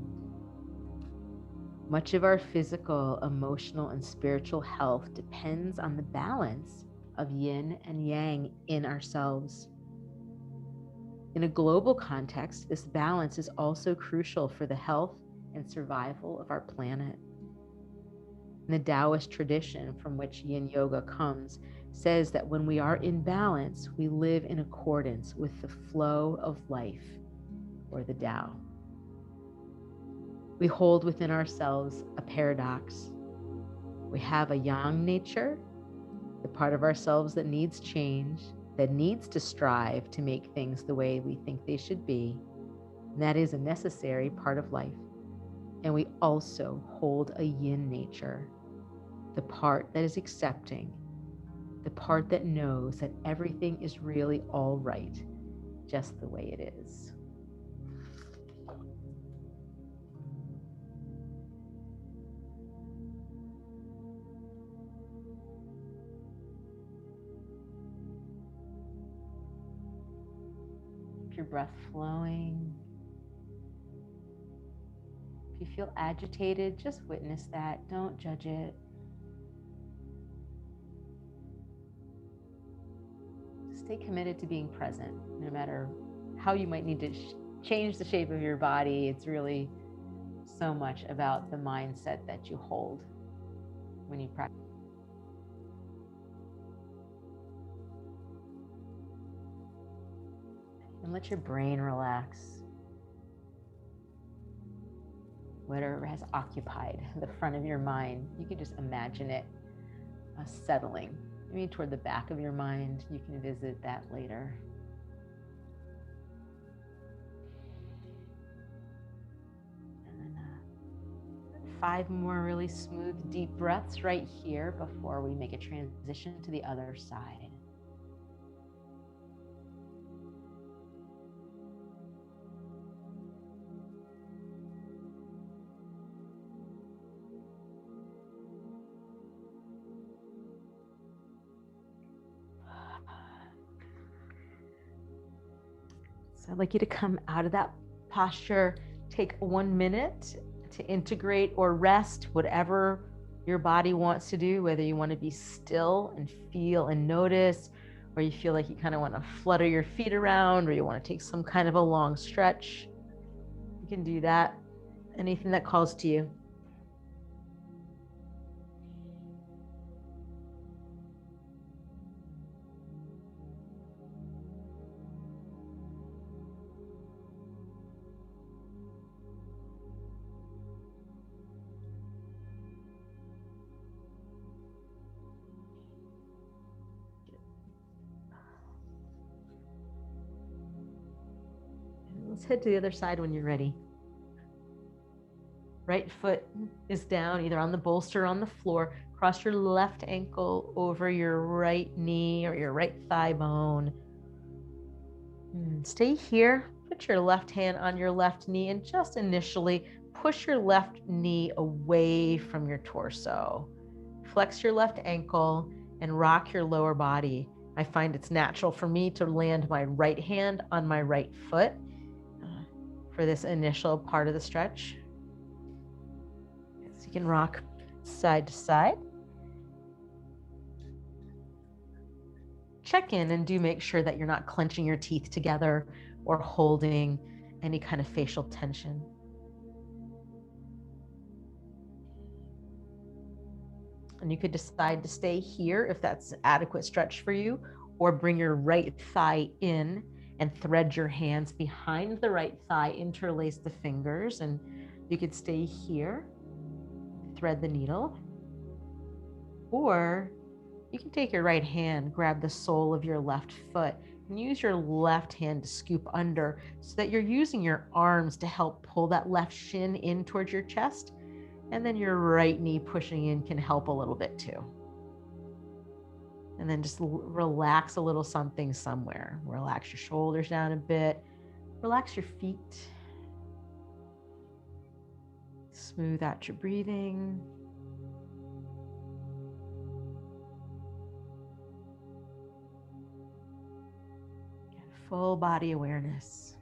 Much of our physical, emotional, and spiritual health depends on the balance of yin and yang in ourselves. In a global context, this balance is also crucial for the health and survival of our planet. The Taoist tradition, from which yin yoga comes, says that when we are in balance, we live in accordance with the flow of life, or the Tao. We hold within ourselves a paradox. We have a yang nature, the part of ourselves that needs change, that needs to strive to make things the way we think they should be. And that is a necessary part of life. And we also hold a yin nature, the part that is accepting, the part that knows that everything is really all right, just the way it is. Keep your breath flowing. If you feel agitated, just witness that. Don't judge it. Stay committed to being present, no matter how you might need to change the shape of your body. It's really so much about the mindset that you hold when you practice. And let your brain relax. Whatever has occupied the front of your mind, you can just imagine it settling. Maybe toward the back of your mind. You can visit that later. And then 5 more really smooth, deep breaths right here before we make a transition to the other side. So I'd like you to come out of that posture, take 1 minute to integrate or rest, whatever your body wants to do, whether you want to be still and feel and notice, or you feel like you kind of want to flutter your feet around, or you want to take some kind of a long stretch. can do that. Anything that calls to you. Let's head to the other side when you're ready. Right foot is down, either on the bolster or on the floor. Cross your left ankle over your right knee or your right thigh bone. Stay here. Put your left hand on your left knee and just initially push your left knee away from your torso. Flex your left ankle and rock your lower body. I find it's natural for me to land my right hand on my right foot for this initial part of the stretch. So you can rock side to side. Check in and do make sure that you're not clenching your teeth together or holding any kind of facial tension. And you could decide to stay here if that's an adequate stretch for you, or bring your right thigh in and thread your hands behind the right thigh, interlace the fingers, and you could stay here, thread the needle. Or you can take your right hand, grab the sole of your left foot, and use your left hand to scoop under so that you're using your arms to help pull that left shin in towards your chest. And then your right knee pushing in can help a little bit too. And then just relax a little something somewhere. Relax your shoulders down a bit. Relax your feet. Smooth out your breathing. Get full body awareness.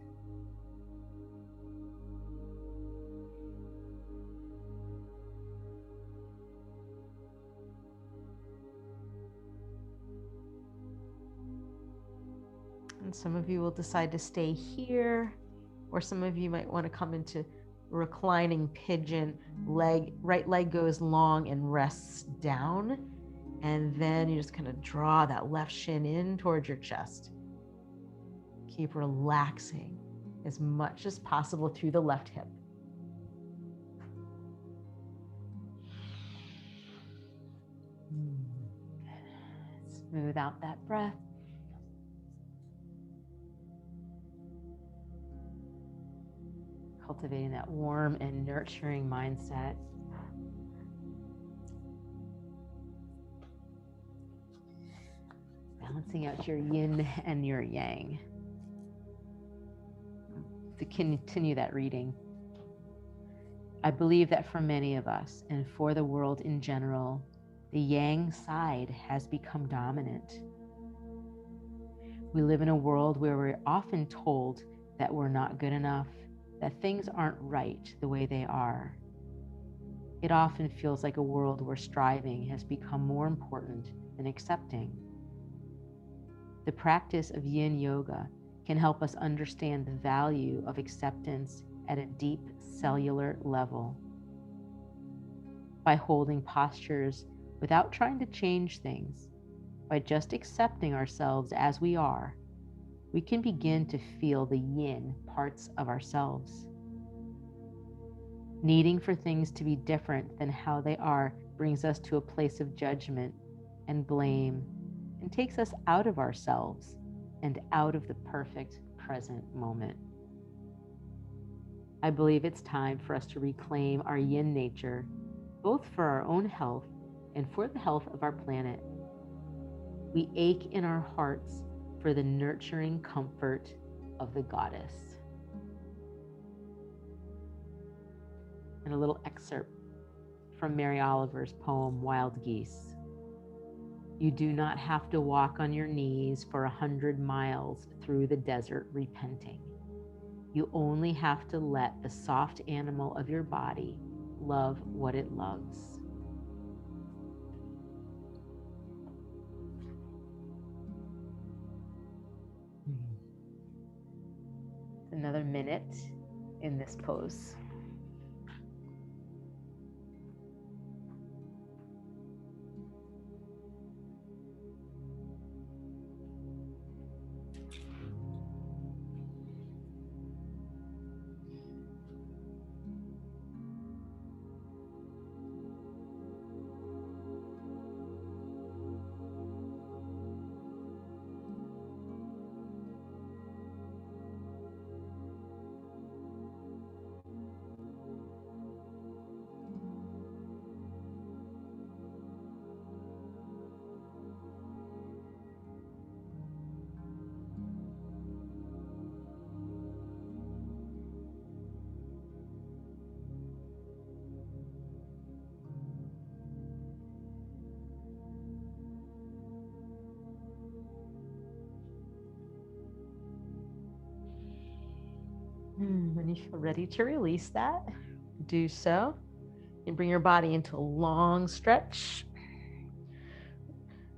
And some of you will decide to stay here, or some of you might want to come into reclining pigeon. Right leg goes long and rests down. And then you just kind of draw that left shin in towards your chest. Keep relaxing as much as possible through the left hip. Smooth out that breath. Cultivating that warm and nurturing mindset. Balancing out your yin and your yang. To continue that reading, I believe that for many of us and for the world in general, the yang side has become dominant. We live in a world where we're often told that we're not good enough, that things aren't right the way they are. It often feels like a world where striving has become more important than accepting. The practice of yin yoga can help us understand the value of acceptance at a deep cellular level. By holding postures without trying to change things, by just accepting ourselves as we are, we can begin to feel the yin parts of ourselves. Needing for things to be different than how they are brings us to a place of judgment and blame and takes us out of ourselves and out of the perfect present moment. I believe it's time for us to reclaim our yin nature, both for our own health and for the health of our planet. We ache in our hearts for the nurturing comfort of the goddess. And a little excerpt from Mary Oliver's poem, Wild Geese. You do not have to walk on your knees for 100 miles through the desert repenting. You only have to let the soft animal of your body love what it loves. Another minute in this pose. When you feel ready to release that, do so. And bring your body into a long stretch.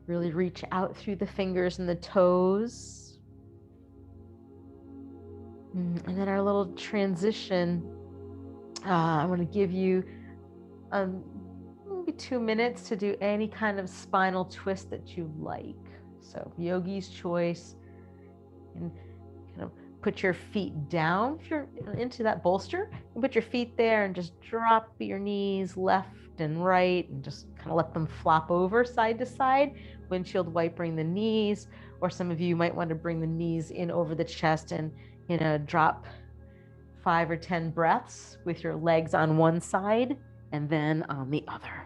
Really reach out through the fingers and the toes. And then our little transition, I'm going to give you maybe 2 minutes to do any kind of spinal twist that you like. So yogi's choice. And kind of put your feet down if you're into that bolster. And put your feet there and just drop your knees left and right and just kind of let them flop over side to side. Windshield wipering the knees, or some of you might want to bring the knees in over the chest and drop 5 or 10 breaths with your legs on one side and then on the other.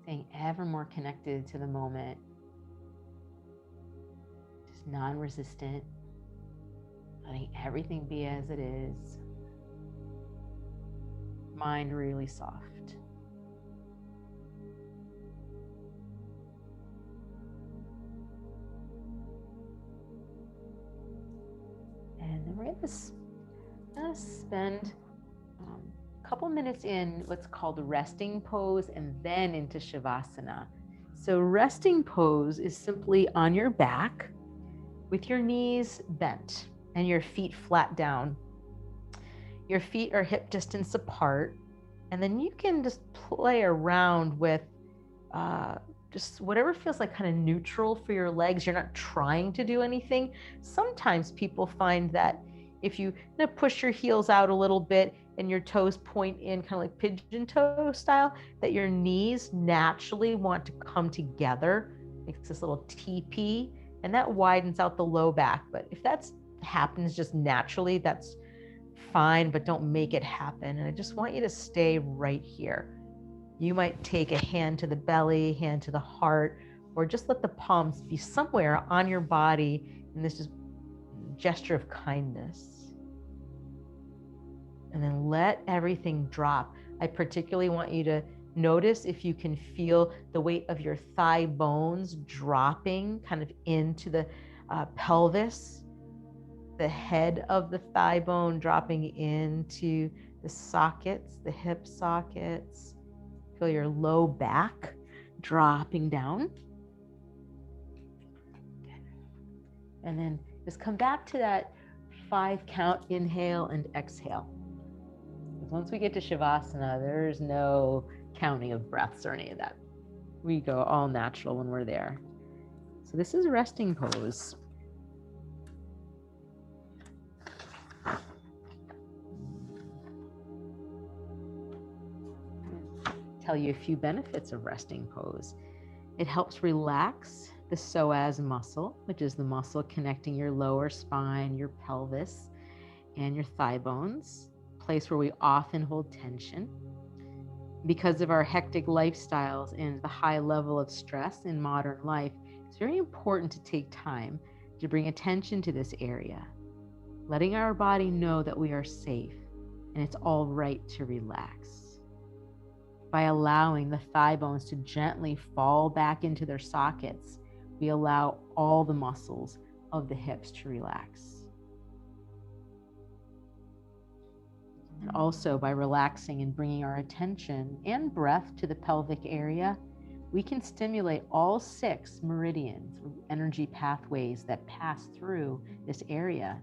Staying ever more connected to the moment, just non-resistant, letting everything be as it is. Mind really soft. And then we're going to spend a couple minutes in what's called resting pose and then into Shavasana. So resting pose is simply on your back with your knees bent and your feet flat down. Your feet are hip distance apart, and then you can just play around with just whatever feels like kind of neutral for your legs. You're not trying to do anything. Sometimes people find that if you push your heels out a little bit and your toes point in kind of like pigeon toe style, that your knees naturally want to come together, makes this little teepee, and that widens out the low back. But if that happens just naturally, that's fine, but don't make it happen. And I just want you to stay right here. You might take a hand to the belly, hand to the heart, or just let the palms be somewhere on your body in this just gesture of kindness. And then let everything drop. I particularly want you to notice if you can feel the weight of your thigh bones dropping kind of into the pelvis, the head of the thigh bone dropping into the sockets, the hip sockets. Feel your low back dropping down. And then just come back to that 5 count, inhale and exhale. Because once we get to Shavasana, there's no counting of breaths or any of that. We go all natural when we're there. So this is resting pose. Tell you a few benefits of resting pose. It helps relax the psoas muscle, which is the muscle connecting your lower spine, your pelvis, and your thigh bones, a place where we often hold tension. Because of our hectic lifestyles and the high level of stress in modern life, it's very important to take time to bring attention to this area, letting our body know that we are safe and it's all right to relax. By allowing the thigh bones to gently fall back into their sockets, we allow all the muscles of the hips to relax. And also by relaxing and bringing our attention and breath to the pelvic area, we can stimulate all 6 meridians, energy pathways that pass through this area: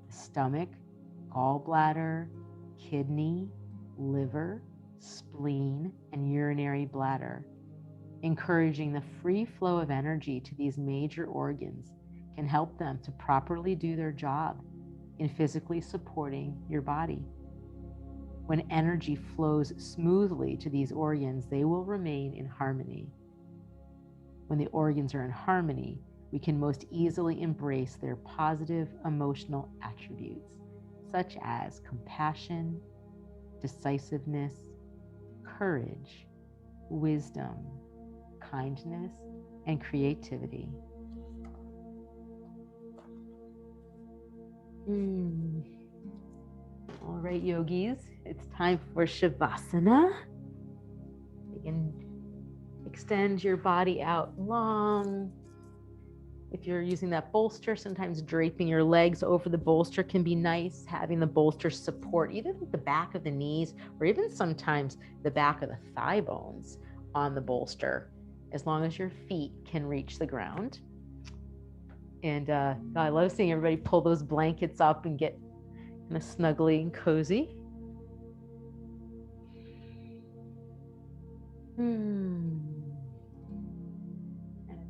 the stomach, gallbladder, kidney, liver, spleen, and urinary bladder. Encouraging the free flow of energy to these major organs can help them to properly do their job in physically supporting your body. When energy flows smoothly to these organs, they will remain in harmony. When the organs are in harmony, we can most easily embrace their positive emotional attributes, such as compassion, decisiveness, courage, wisdom, kindness, and creativity. All right, yogis, it's time for Shavasana. You can extend your body out long. If you're using that bolster, sometimes draping your legs over the bolster can be nice. Having the bolster support either the back of the knees or even sometimes the back of the thigh bones on the bolster, as long as your feet can reach the ground. And I love seeing everybody pull those blankets up and get kind of snuggly and cozy. And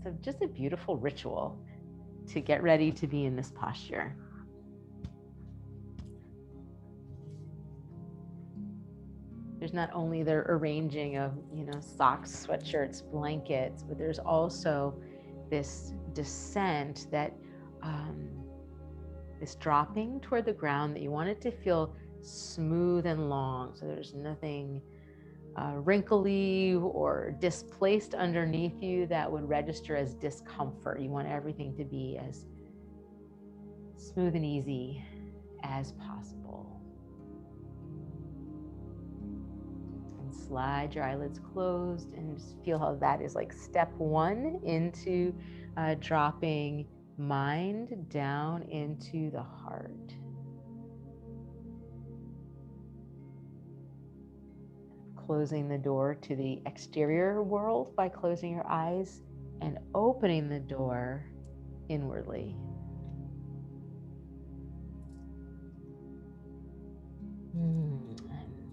it's just a beautiful ritual to get ready to be in this posture. There's not only the arranging of, socks, sweatshirts, blankets, but there's also this descent that, this dropping toward the ground that you want it to feel smooth and long. So there's nothing wrinkly or displaced underneath you that would register as discomfort. You want everything to be as smooth and easy as possible. And slide your eyelids closed and just feel how that is like step 1 into dropping mind down into the heart. Closing the door to the exterior world by closing your eyes and opening the door inwardly.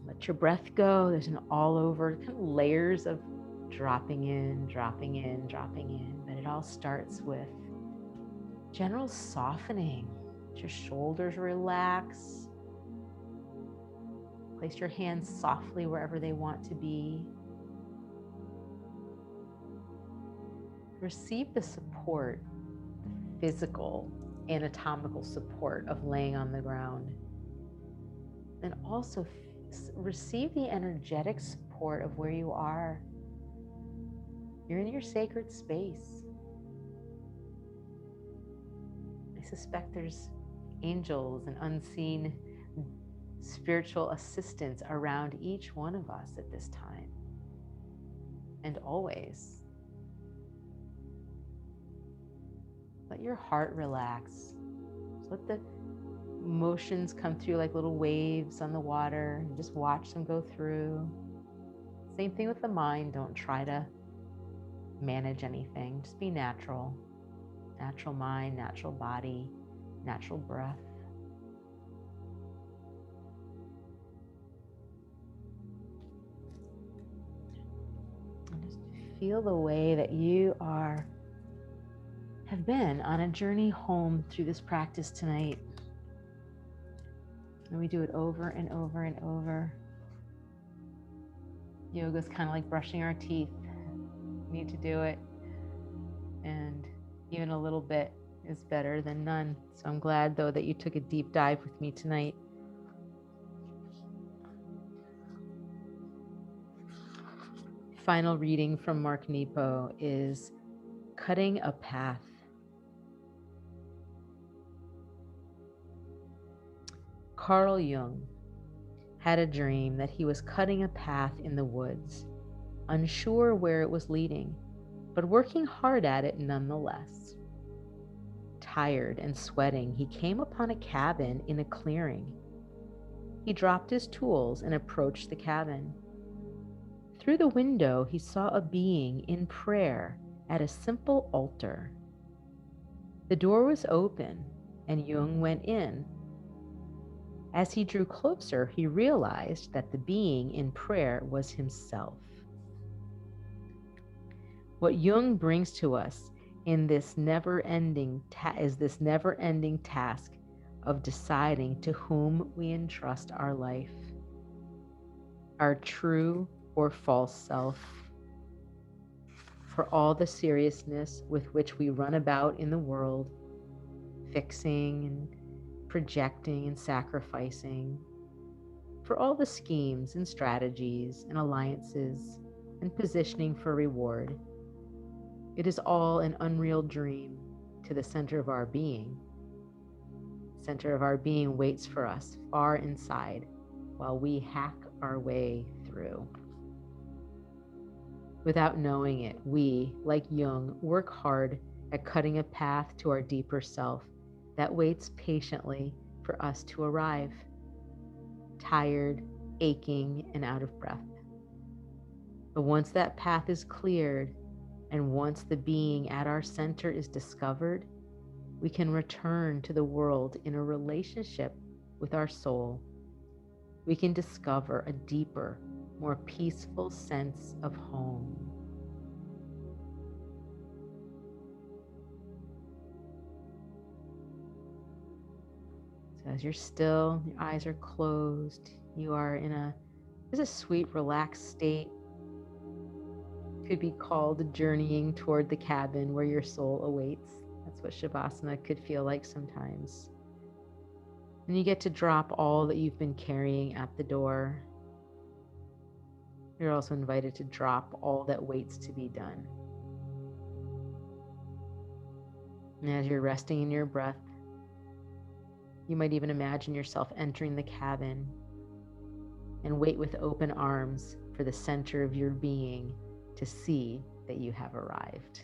Let your breath go. There's an all over kind of layers of dropping in, dropping in, dropping in. But it all starts with general softening. Let your shoulders relax. Place your hands softly wherever they want to be. Receive the support, the physical, anatomical support of laying on the ground. And also receive the energetic support of where you are. You're in your sacred space. I suspect there's angels and unseen spiritual assistance around each one of us at this time and always. Let your heart relax. Just let the emotions come through like little waves on the water and just watch them go through. Same thing with the mind. Don't try to manage anything. Just be natural. Natural mind, natural body, natural breath. And just feel the way that you have been on a journey home through this practice tonight. And we do it over and over and over. Yoga is kind of like brushing our teeth. We need to do it. And even a little bit is better than none. So I'm glad, though, that you took a deep dive with me tonight. Final reading from Mark Nepo is Cutting a Path. Carl Jung had a dream that he was cutting a path in the woods, unsure where it was leading, but working hard at it nonetheless. tired and sweating, he came upon a cabin in a clearing. He dropped his tools and approached the cabin. Through the window, he saw a being in prayer at a simple altar. The door was open, and Jung went in. As he drew closer, he realized that the being in prayer was himself. What Jung brings to us in this never-ending task of deciding to whom we entrust our life, our true or false self. For all the seriousness with which we run about in the world, fixing and projecting and sacrificing, for all the schemes and strategies and alliances and positioning for reward, it is all an unreal dream to the center of our being. The center of our being waits for us far inside while we hack our way through. Without knowing it, we, like Jung, work hard at cutting a path to our deeper self that waits patiently for us to arrive, tired, aching, and out of breath. But once that path is cleared, and once the being at our center is discovered, we can return to the world in a relationship with our soul. We can discover a deeper, more peaceful sense of home. So as you're still, your eyes are closed, you are in a sweet, relaxed state. Could be called journeying toward the cabin where your soul awaits. That's what Shavasana could feel like sometimes. And you get to drop all that you've been carrying at the door. You're also invited to drop all that waits to be done. And as you're resting in your breath, you might even imagine yourself entering the cabin and wait with open arms for the center of your being to see that you have arrived.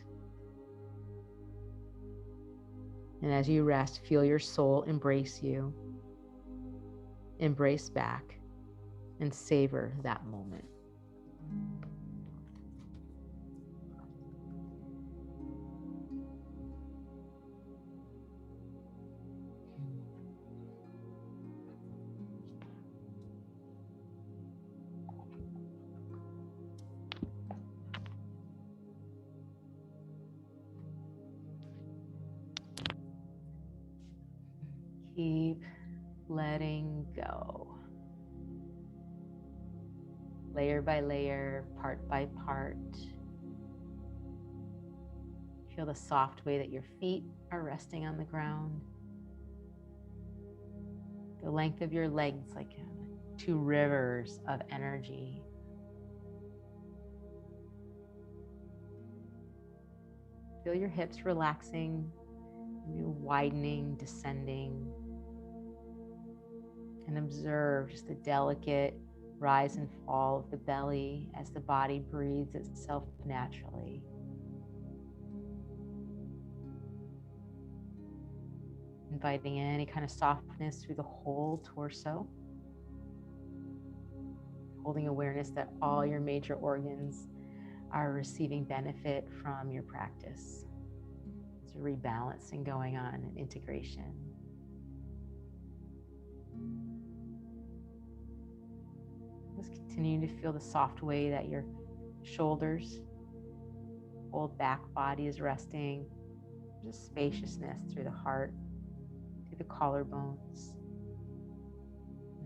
And as you rest, feel your soul embrace you, embrace back, and savor that moment. Keep letting go. Layer by layer, part by part. Feel the soft way that your feet are resting on the ground. The length of your legs like two rivers of energy. Feel your hips relaxing, widening, descending. And observe just the delicate rise and fall of the belly as the body breathes itself naturally. Inviting in any kind of softness through the whole torso. Holding awareness that all your major organs are receiving benefit from your practice. There's a rebalancing going on and integration. Just continuing to feel the soft way that your shoulders, whole back body is resting. Just spaciousness through the heart, through the collarbones.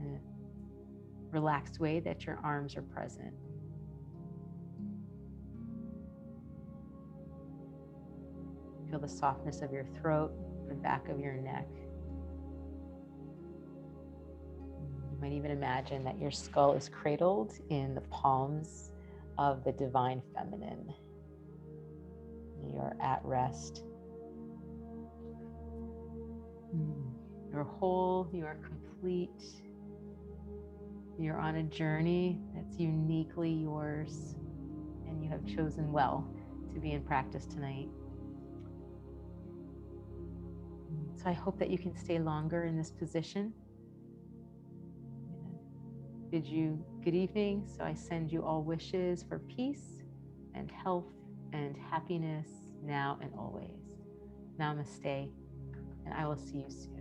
In a relaxed way that your arms are present. Feel the softness of your throat, the back of your neck. You might even imagine that your skull is cradled in the palms of the divine feminine. You're at rest. You're whole, you are complete. You're on a journey that's uniquely yours, and you have chosen well to be in practice tonight. So I hope that you can stay longer in this position. Bid you good evening. So I send you all wishes for peace and health and happiness now and always. Namaste, and I will see you soon.